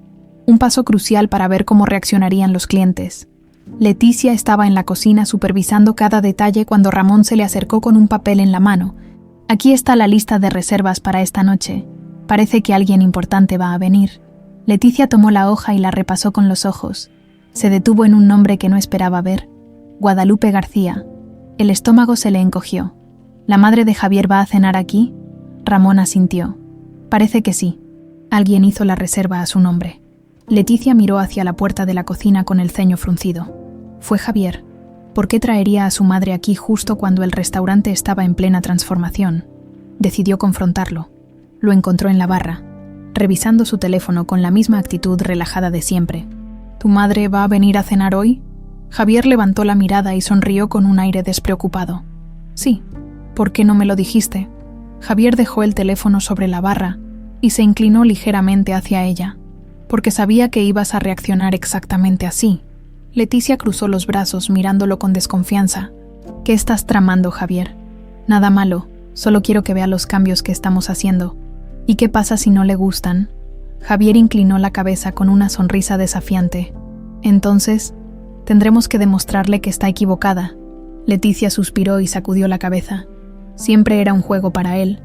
un paso crucial para ver cómo reaccionarían los clientes. Leticia estaba en la cocina supervisando cada detalle cuando Ramón se le acercó con un papel en la mano. «Aquí está la lista de reservas para esta noche. Parece que alguien importante va a venir». Leticia tomó la hoja y la repasó con los ojos. Se detuvo en un nombre que no esperaba ver: Guadalupe García. El estómago se le encogió. ¿La madre de Javier va a cenar aquí? Ramón asintió. Parece que sí. Alguien hizo la reserva a su nombre. Leticia miró hacia la puerta de la cocina con el ceño fruncido. Fue Javier. ¿Por qué traería a su madre aquí justo cuando el restaurante estaba en plena transformación? Decidió confrontarlo. Lo encontró en la barra, revisando su teléfono con la misma actitud relajada de siempre. ¿Tu madre va a venir a cenar hoy? Javier levantó la mirada y sonrió con un aire despreocupado. Sí. ¿Por qué no me lo dijiste? Javier dejó el teléfono sobre la barra y se inclinó ligeramente hacia ella, porque sabía que ibas a reaccionar exactamente así. Leticia cruzó los brazos mirándolo con desconfianza. ¿Qué estás tramando, Javier? Nada malo, solo quiero que vea los cambios que estamos haciendo. ¿Y qué pasa si no le gustan? Javier inclinó la cabeza con una sonrisa desafiante. Entonces, tendremos que demostrarle que está equivocada. Leticia suspiró y sacudió la cabeza. Siempre era un juego para él,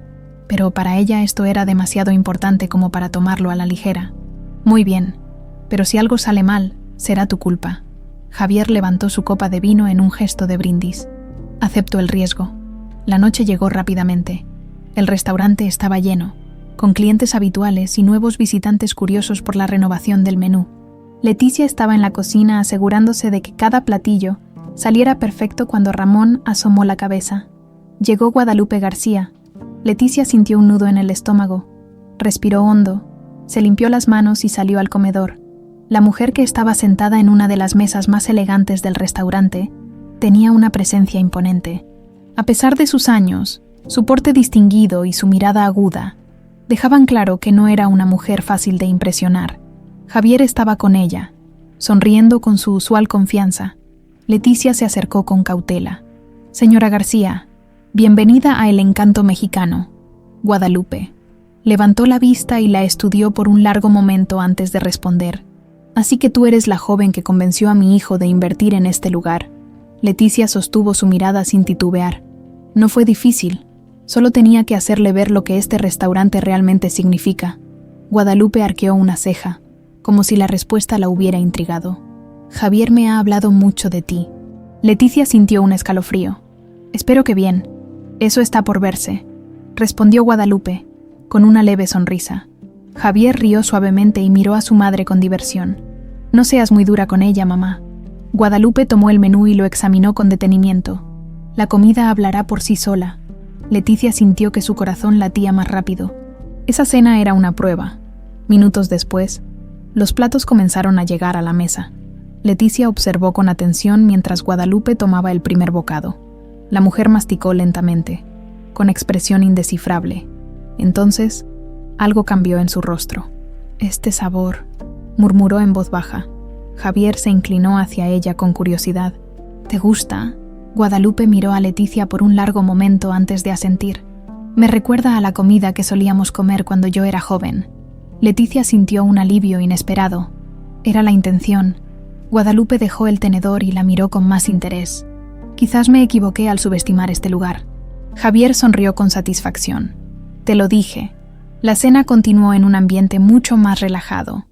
pero para ella esto era demasiado importante como para tomarlo a la ligera. Muy bien, pero si algo sale mal, será tu culpa. Javier levantó su copa de vino en un gesto de brindis. Aceptó el riesgo. La noche llegó rápidamente. El restaurante estaba lleno, con clientes habituales y nuevos visitantes curiosos por la renovación del menú. Leticia estaba en la cocina asegurándose de que cada platillo saliera perfecto cuando Ramón asomó la cabeza. Llegó Guadalupe García. Leticia sintió un nudo en el estómago. Respiró hondo, se limpió las manos y salió al comedor. La mujer que estaba sentada en una de las mesas más elegantes del restaurante tenía una presencia imponente. A pesar de sus años, su porte distinguido y su mirada aguda dejaban claro que no era una mujer fácil de impresionar. Javier estaba con ella, sonriendo con su usual confianza. Leticia se acercó con cautela. «Señora García, bienvenida a El Encanto Mexicano». Guadalupe levantó la vista y la estudió por un largo momento antes de responder. «Así que tú eres la joven que convenció a mi hijo de invertir en este lugar». Leticia sostuvo su mirada sin titubear. No fue difícil, solo tenía que hacerle ver lo que este restaurante realmente significa. Guadalupe arqueó una ceja, como si la respuesta la hubiera intrigado. «Javier me ha hablado mucho de ti». Leticia sintió un escalofrío. «Espero que bien. Eso está por verse», respondió Guadalupe, con una leve sonrisa. Javier rió suavemente y miró a su madre con diversión. «No seas muy dura con ella, mamá». Guadalupe tomó el menú y lo examinó con detenimiento. La comida hablará por sí sola. Leticia sintió que su corazón latía más rápido. Esa cena era una prueba. Minutos después, los platos comenzaron a llegar a la mesa. Leticia observó con atención mientras Guadalupe tomaba el primer bocado. La mujer masticó lentamente, con expresión indescifrable. Entonces, algo cambió en su rostro. «Este sabor», murmuró en voz baja. Javier se inclinó hacia ella con curiosidad. «¿Te gusta?» Guadalupe miró a Leticia por un largo momento antes de asentir. «Me recuerda a la comida que solíamos comer cuando yo era joven». Leticia sintió un alivio inesperado. Era la intención. Guadalupe dejó el tenedor y la miró con más interés. «Quizás me equivoqué al subestimar este lugar». Javier sonrió con satisfacción. «Te lo dije». La cena continuó en un ambiente mucho más relajado.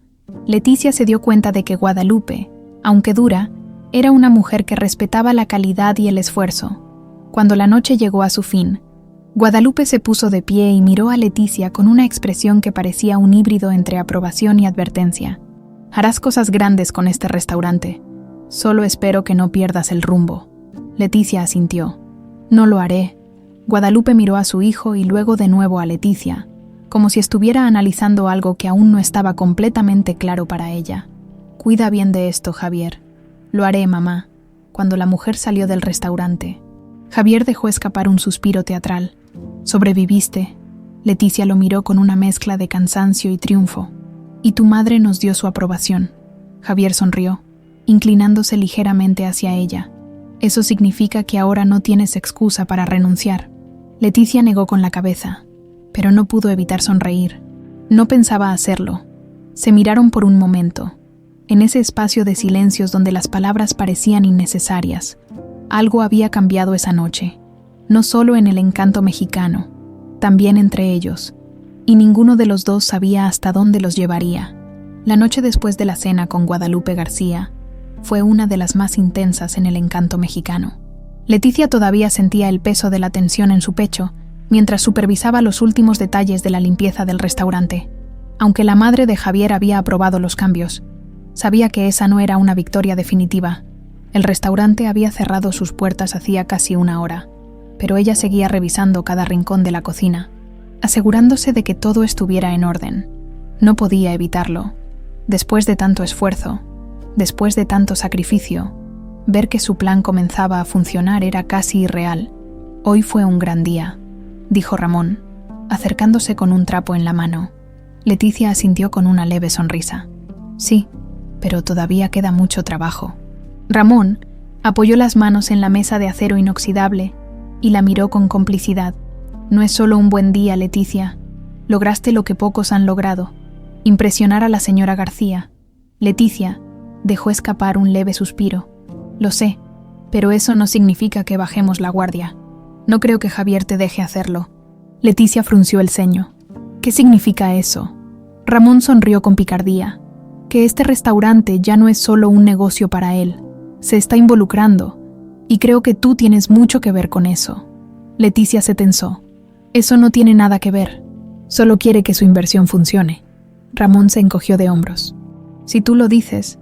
Leticia se dio cuenta de que Guadalupe, aunque dura, era una mujer que respetaba la calidad y el esfuerzo. Cuando la noche llegó a su fin, Guadalupe se puso de pie y miró a Leticia con una expresión que parecía un híbrido entre aprobación y advertencia. «Harás cosas grandes con este restaurante. Solo espero que no pierdas el rumbo». Leticia asintió. «No lo haré». Guadalupe miró a su hijo y luego de nuevo a Leticia, como si estuviera analizando algo que aún no estaba completamente claro para ella. «Cuida bien de esto, Javier». «Lo haré, mamá». Cuando la mujer salió del restaurante, Javier dejó escapar un suspiro teatral. «Sobreviviste». Leticia lo miró con una mezcla de cansancio y triunfo. «Y tu madre nos dio su aprobación». Javier sonrió, inclinándose ligeramente hacia ella. «Eso significa que ahora no tienes excusa para renunciar». Leticia negó con la cabeza, pero no pudo evitar sonreír. No pensaba hacerlo. Se miraron por un momento. En ese espacio de silencios donde las palabras parecían innecesarias, algo había cambiado esa noche. No solo en El Encanto Mexicano, también entre ellos. Y ninguno de los dos sabía hasta dónde los llevaría. La noche después de la cena con Guadalupe García fue una de las más intensas en El Encanto Mexicano. Leticia todavía sentía el peso de la tensión en su pecho mientras supervisaba los últimos detalles de la limpieza del restaurante. Aunque la madre de Javier había aprobado los cambios, sabía que esa no era una victoria definitiva. El restaurante había cerrado sus puertas hacía casi una hora, pero ella seguía revisando cada rincón de la cocina, asegurándose de que todo estuviera en orden. No podía evitarlo. Después de tanto esfuerzo, después de tanto sacrificio, ver que su plan comenzaba a funcionar era casi irreal. Hoy fue un gran día, dijo Ramón, acercándose con un trapo en la mano. Leticia asintió con una leve sonrisa. Sí, pero todavía queda mucho trabajo. Ramón apoyó las manos en la mesa de acero inoxidable y la miró con complicidad. No es solo un buen día, Leticia. Lograste lo que pocos han logrado: impresionar a la señora García. Leticia dejó escapar un leve suspiro. Lo sé, pero eso no significa que bajemos la guardia. No creo que Javier te deje hacerlo. Leticia frunció el ceño. ¿Qué significa eso? Ramón sonrió con picardía. Que este restaurante ya no es solo un negocio para él. Se está involucrando, y creo que tú tienes mucho que ver con eso. Leticia se tensó. Eso no tiene nada que ver. Solo quiere que su inversión funcione. Ramón se encogió de hombros. Si tú lo dices.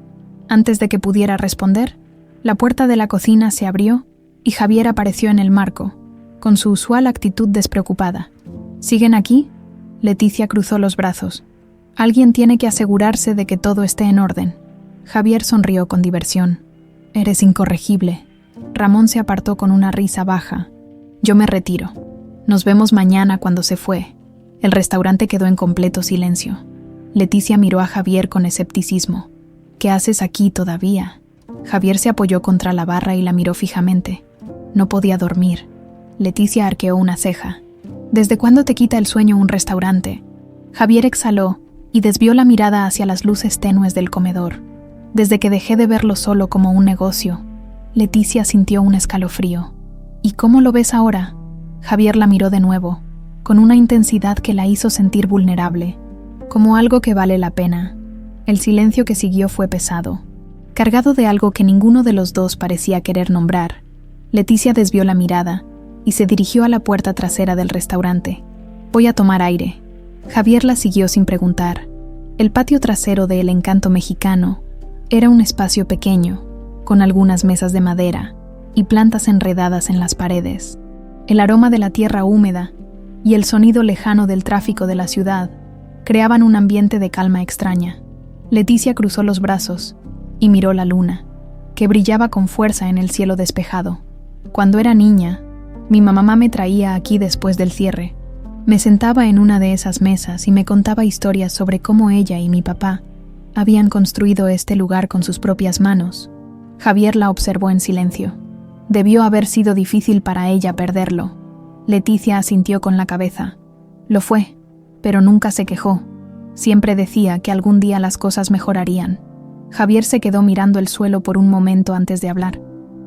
Antes de que pudiera responder, la puerta de la cocina se abrió y Javier apareció en el marco, con su usual actitud despreocupada. ¿Siguen aquí? Leticia cruzó los brazos. Alguien tiene que asegurarse de que todo esté en orden. Javier sonrió con diversión. Eres incorregible. Ramón se apartó con una risa baja. Yo me retiro. Nos vemos mañana. Cuando se fue, el restaurante quedó en completo silencio. Leticia miró a Javier con escepticismo. ¿Qué haces aquí todavía? Javier se apoyó contra la barra y la miró fijamente. No podía dormir. Leticia arqueó una ceja. ¿Desde cuándo te quita el sueño un restaurante? Javier exhaló y desvió la mirada hacia las luces tenues del comedor. Desde que dejé de verlo solo como un negocio. Leticia sintió un escalofrío. ¿Y cómo lo ves ahora? Javier la miró de nuevo, con una intensidad que la hizo sentir vulnerable, como algo que vale la pena. El silencio que siguió fue pesado, cargado de algo que ninguno de los dos parecía querer nombrar. Leticia desvió la mirada y se dirigió a la puerta trasera del restaurante. Voy a tomar aire. Javier la siguió sin preguntar. El patio trasero de El Encanto Mexicano era un espacio pequeño, con algunas mesas de madera y plantas enredadas en las paredes. El aroma de la tierra húmeda y el sonido lejano del tráfico de la ciudad creaban un ambiente de calma extraña. Leticia cruzó los brazos y miró la luna, que brillaba con fuerza en el cielo despejado. Cuando era niña, mi mamá me traía aquí después del cierre. Me sentaba en una de esas mesas y me contaba historias sobre cómo ella y mi papá habían construido este lugar con sus propias manos. Javier la observó en silencio. Debió haber sido difícil para ella perderlo. Leticia asintió con la cabeza. Lo fue, pero nunca se quejó. Siempre decía que algún día las cosas mejorarían. Javier se quedó mirando el suelo por un momento antes de hablar.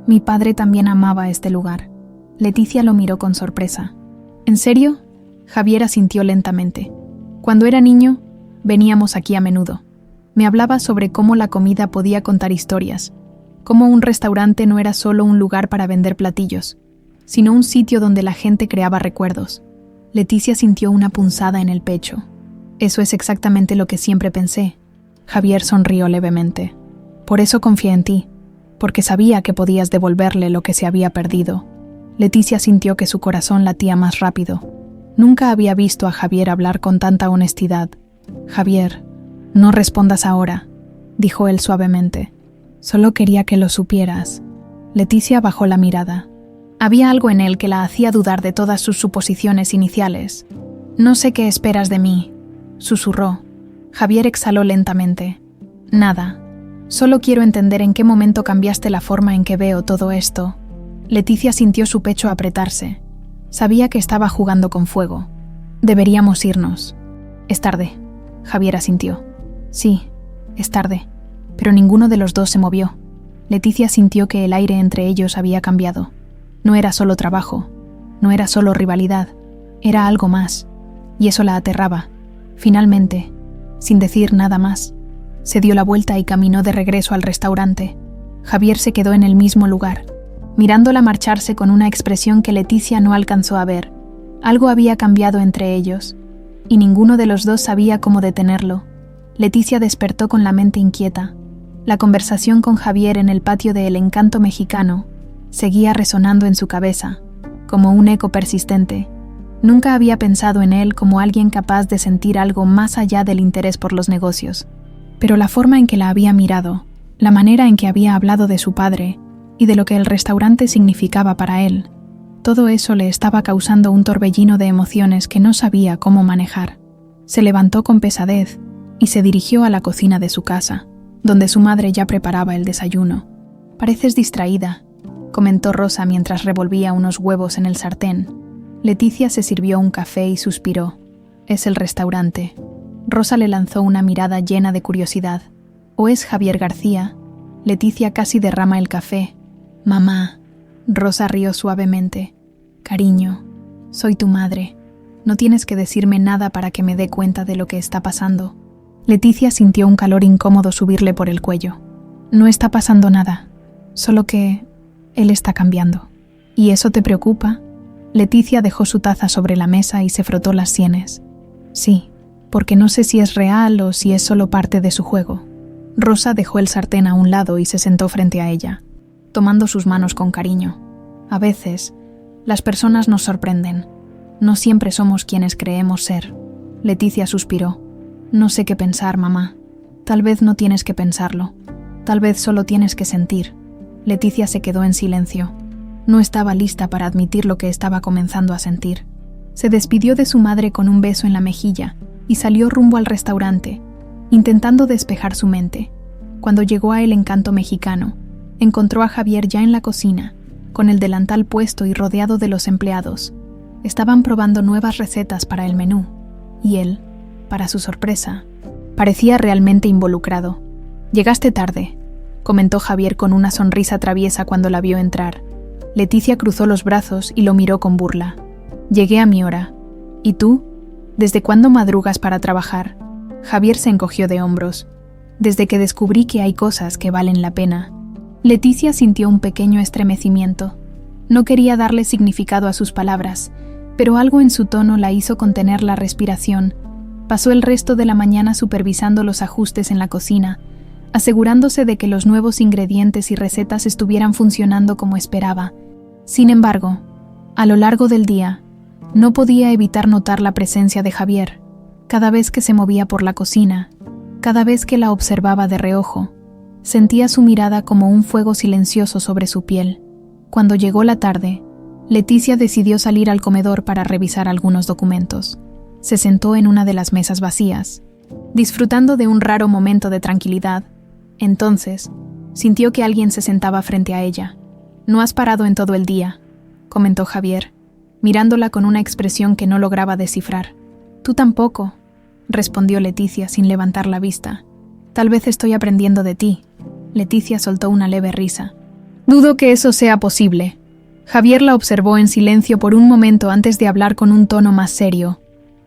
Mi padre también amaba este lugar. Leticia lo miró con sorpresa. ¿En serio? Javier asintió lentamente. Cuando era niño, veníamos aquí a menudo. Me hablaba sobre cómo la comida podía contar historias, cómo un restaurante no era solo un lugar para vender platillos, sino un sitio donde la gente creaba recuerdos. Leticia sintió una punzada en el pecho. Eso es exactamente lo que siempre pensé. Javier sonrió levemente. Por eso confié en ti, porque sabía que podías devolverle lo que se había perdido. Leticia sintió que su corazón latía más rápido. Nunca había visto a Javier hablar con tanta honestidad. Javier, no respondas ahora, dijo él suavemente. Solo quería que lo supieras. Leticia bajó la mirada. Había algo en él que la hacía dudar de todas sus suposiciones iniciales. No sé qué esperas de mí, susurró. Javier exhaló lentamente. Nada. Solo quiero entender en qué momento cambiaste la forma en que veo todo esto. Leticia sintió su pecho apretarse. Sabía que estaba jugando con fuego. Deberíamos irnos. Es tarde. Javier asintió. Sí, es tarde. Pero ninguno de los dos se movió. Leticia sintió que el aire entre ellos había cambiado. No era solo trabajo, no era solo rivalidad, era algo más, y eso la aterraba. Finalmente, sin decir nada más, se dio la vuelta y caminó de regreso al restaurante. Javier se quedó en el mismo lugar, mirándola marcharse con una expresión que Leticia no alcanzó a ver. Algo había cambiado entre ellos, y ninguno de los dos sabía cómo detenerlo. Leticia despertó con la mente inquieta. La conversación con Javier en el patio de El Encanto Mexicano seguía resonando en su cabeza, como un eco persistente. Nunca había pensado en él como alguien capaz de sentir algo más allá del interés por los negocios. Pero la forma en que la había mirado, la manera en que había hablado de su padre y de lo que el restaurante significaba para él, todo eso le estaba causando un torbellino de emociones que no sabía cómo manejar. Se levantó con pesadez y se dirigió a la cocina de su casa, donde su madre ya preparaba el desayuno. «Pareces distraída», comentó Rosa mientras revolvía unos huevos en el sartén. Leticia se sirvió un café y suspiró. «Es el restaurante». Rosa le lanzó una mirada llena de curiosidad. «¿O es Javier García?» Leticia casi derrama el café. «Mamá». Rosa rió suavemente. «Cariño, soy tu madre. No tienes que decirme nada para que me dé cuenta de lo que está pasando». Leticia sintió un calor incómodo subirle por el cuello. «No está pasando nada, solo que él está cambiando». «¿Y eso te preocupa?» Leticia dejó su taza sobre la mesa y se frotó las sienes. «Sí, porque no sé si es real o si es solo parte de su juego». Rosa dejó el sartén a un lado y se sentó frente a ella, tomando sus manos con cariño. «A veces, las personas nos sorprenden. No siempre somos quienes creemos ser». Leticia suspiró. «No sé qué pensar, mamá. Tal vez no tienes que pensarlo. Tal vez solo tienes que sentir». Leticia se quedó en silencio. No estaba lista para admitir lo que estaba comenzando a sentir. Se despidió de su madre con un beso en la mejilla y salió rumbo al restaurante, intentando despejar su mente. Cuando llegó a El Encanto Mexicano, encontró a Javier ya en la cocina, con el delantal puesto y rodeado de los empleados. Estaban probando nuevas recetas para el menú, y él, para su sorpresa, parecía realmente involucrado. «Llegaste tarde», comentó Javier con una sonrisa traviesa cuando la vio entrar. Leticia cruzó los brazos y lo miró con burla. «Llegué a mi hora. ¿Y tú? ¿Desde cuándo madrugas para trabajar?» Javier se encogió de hombros. «Desde que descubrí que hay cosas que valen la pena». Leticia sintió un pequeño estremecimiento. No quería darle significado a sus palabras, pero algo en su tono la hizo contener la respiración. Pasó el resto de la mañana supervisando los ajustes en la cocina, asegurándose de que los nuevos ingredientes y recetas estuvieran funcionando como esperaba. Sin embargo, a lo largo del día, no podía evitar notar la presencia de Javier. Cada vez que se movía por la cocina, cada vez que la observaba de reojo, sentía su mirada como un fuego silencioso sobre su piel. Cuando llegó la tarde, Leticia decidió salir al comedor para revisar algunos documentos. Se sentó en una de las mesas vacías, disfrutando de un raro momento de tranquilidad. Entonces, sintió que alguien se sentaba frente a ella. «No has parado en todo el día», comentó Javier, mirándola con una expresión que no lograba descifrar. «Tú tampoco», respondió Leticia sin levantar la vista. «Tal vez estoy aprendiendo de ti». Leticia soltó una leve risa. «Dudo que eso sea posible». Javier la observó en silencio por un momento antes de hablar con un tono más serio.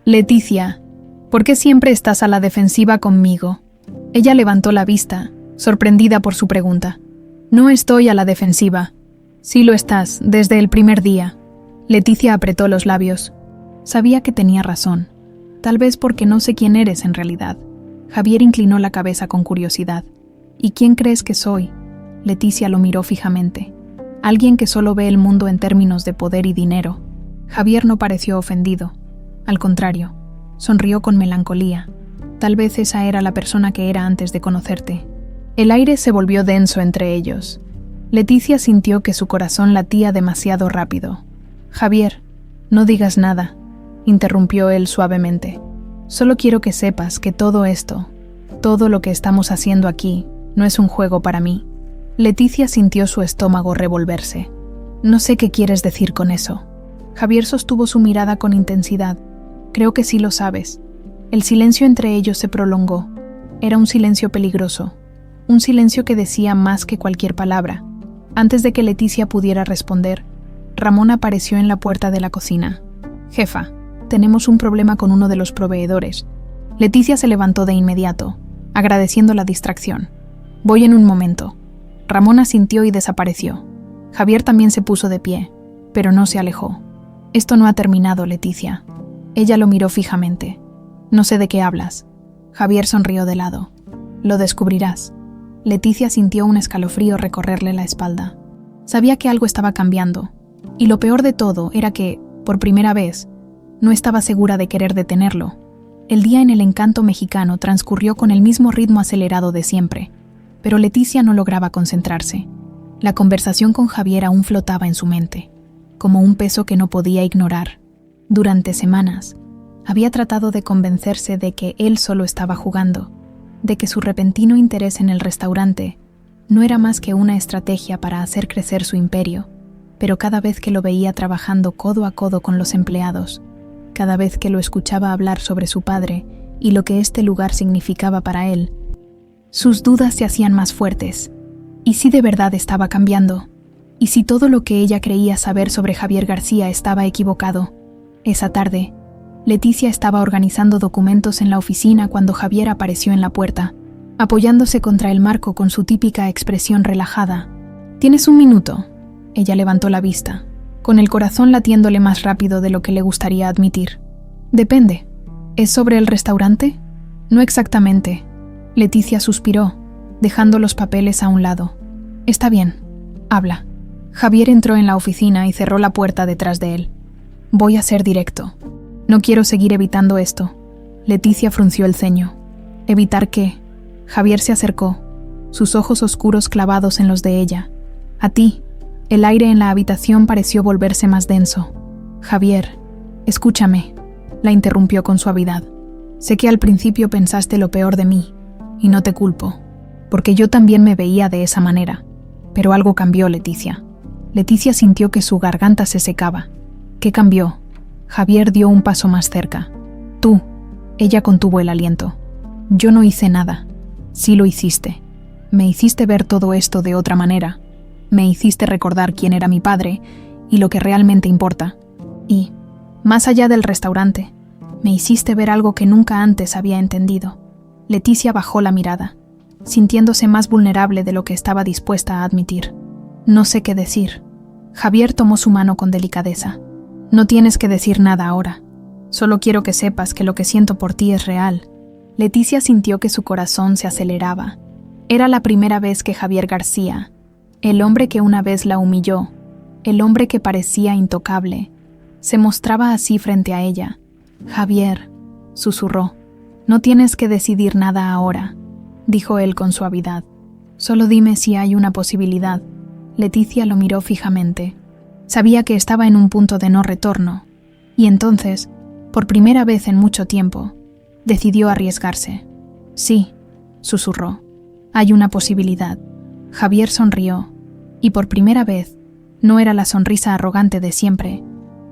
«Leticia, ¿por qué siempre estás a la defensiva conmigo?» Ella levantó la vista, sorprendida por su pregunta. «No estoy a la defensiva». «Sí lo estás, desde el primer día». Leticia apretó los labios. Sabía que tenía razón. Tal vez porque no sé quién eres en realidad. Javier inclinó la cabeza con curiosidad. «¿Y quién crees que soy?» Leticia lo miró fijamente. «Alguien que solo ve el mundo en términos de poder y dinero». Javier no pareció ofendido. Al contrario, sonrió con melancolía. Tal vez esa era la persona que era antes de conocerte. El aire se volvió denso entre ellos. Leticia sintió que su corazón latía demasiado rápido. «Javier, no digas nada», interrumpió él suavemente. «Solo quiero que sepas que todo esto, todo lo que estamos haciendo aquí, no es un juego para mí». Leticia sintió su estómago revolverse. «No sé qué quieres decir con eso». Javier sostuvo su mirada con intensidad. «Creo que sí lo sabes». El silencio entre ellos se prolongó. Era un silencio peligroso. Un silencio que decía más que cualquier palabra. Antes de que Leticia pudiera responder, Ramón apareció en la puerta de la cocina. «Jefa, tenemos un problema con uno de los proveedores». Leticia se levantó de inmediato, agradeciendo la distracción. «Voy en un momento». Ramón asintió y desapareció. Javier también se puso de pie, pero no se alejó. Esto no ha terminado, Leticia. Ella lo miró fijamente. No sé de qué hablas. Javier sonrió de lado. Lo descubrirás. Leticia sintió un escalofrío recorrerle la espalda. Sabía que algo estaba cambiando, y lo peor de todo era que, por primera vez, no estaba segura de querer detenerlo. El día en el Encanto Mexicano transcurrió con el mismo ritmo acelerado de siempre, pero Leticia no lograba concentrarse. La conversación con Javier aún flotaba en su mente, como un peso que no podía ignorar. Durante semanas, había tratado de convencerse de que él solo estaba jugando, de que su repentino interés en el restaurante no era más que una estrategia para hacer crecer su imperio, pero cada vez que lo veía trabajando codo a codo con los empleados, cada vez que lo escuchaba hablar sobre su padre y lo que este lugar significaba para él, sus dudas se hacían más fuertes. ¿Y si de verdad estaba cambiando? ¿Y si todo lo que ella creía saber sobre Javier García estaba equivocado? Esa tarde, Leticia estaba organizando documentos en la oficina cuando Javier apareció en la puerta, apoyándose contra el marco con su típica expresión relajada. «¿Tienes un minuto?» Ella levantó la vista, con el corazón latiéndole más rápido de lo que le gustaría admitir. «Depende. ¿Es sobre el restaurante?» «No exactamente». Leticia suspiró, dejando los papeles a un lado. «Está bien. Habla». Javier entró en la oficina y cerró la puerta detrás de él. «Voy a ser directo. No quiero seguir evitando esto». Leticia frunció el ceño. «¿Evitar qué?» Javier se acercó, sus ojos oscuros clavados en los de ella. «A ti». El aire en la habitación pareció volverse más denso. «Javier, escúchame», la interrumpió con suavidad. «Sé que al principio pensaste lo peor de mí, y no te culpo, porque yo también me veía de esa manera. Pero algo cambió, Leticia». Leticia sintió que su garganta se secaba. «¿Qué cambió?» Javier dio un paso más cerca. «Tú». Ella contuvo el aliento. «Yo no hice nada». «Sí lo hiciste. Me hiciste ver todo esto de otra manera. Me hiciste recordar quién era mi padre y lo que realmente importa. Y, más allá del restaurante, me hiciste ver algo que nunca antes había entendido». Leticia bajó la mirada, sintiéndose más vulnerable de lo que estaba dispuesta a admitir. «No sé qué decir». Javier tomó su mano con delicadeza. «No tienes que decir nada ahora. Solo quiero que sepas que lo que siento por ti es real». Leticia sintió que su corazón se aceleraba. Era la primera vez que Javier García, el hombre que una vez la humilló, el hombre que parecía intocable, se mostraba así frente a ella. «Javier», susurró, «no tienes que decidir nada ahora», dijo él con suavidad. «Solo dime si hay una posibilidad». Leticia lo miró fijamente. Sabía que estaba en un punto de no retorno, y entonces, por primera vez en mucho tiempo, decidió arriesgarse. «Sí», susurró, «hay una posibilidad». Javier sonrió, y por primera vez, no era la sonrisa arrogante de siempre,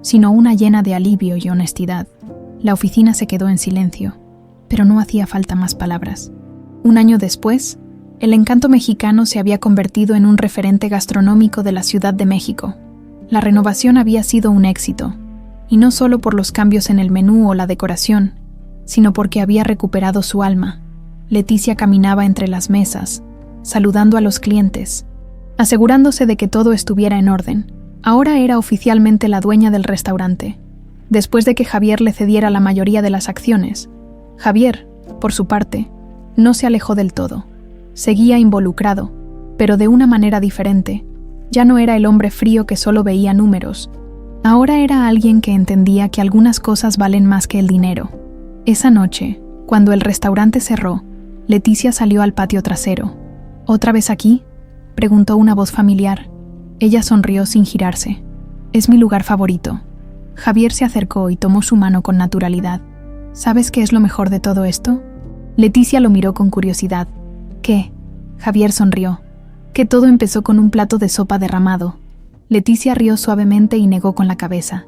sino una llena de alivio y honestidad. La oficina se quedó en silencio, pero no hacía falta más palabras. Un año después, el Encanto Mexicano se había convertido en un referente gastronómico de la Ciudad de México. La renovación había sido un éxito, y no solo por los cambios en el menú o la decoración, sino porque había recuperado su alma. Leticia caminaba entre las mesas, saludando a los clientes, asegurándose de que todo estuviera en orden. Ahora era oficialmente la dueña del restaurante. Después de que Javier le cediera la mayoría de las acciones, Javier, por su parte, no se alejó del todo. Seguía involucrado, pero de una manera diferente. Ya no era el hombre frío que solo veía números. Ahora era alguien que entendía que algunas cosas valen más que el dinero. Esa noche, cuando el restaurante cerró, Leticia salió al patio trasero. «¿Otra vez aquí?», preguntó una voz familiar. Ella sonrió sin girarse. «Es mi lugar favorito». Javier se acercó y tomó su mano con naturalidad. «¿Sabes qué es lo mejor de todo esto?». Leticia lo miró con curiosidad. «¿Qué?». Javier sonrió. «Que todo empezó con un plato de sopa derramado». Leticia rió suavemente y negó con la cabeza.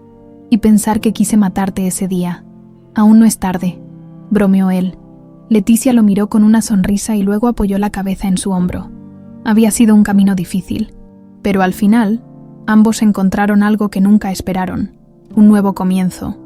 «Y pensar que quise matarte ese día». «Aún no es tarde», bromeó él. Leticia lo miró con una sonrisa y luego apoyó la cabeza en su hombro. Había sido un camino difícil, pero al final, ambos encontraron algo que nunca esperaron, un nuevo comienzo.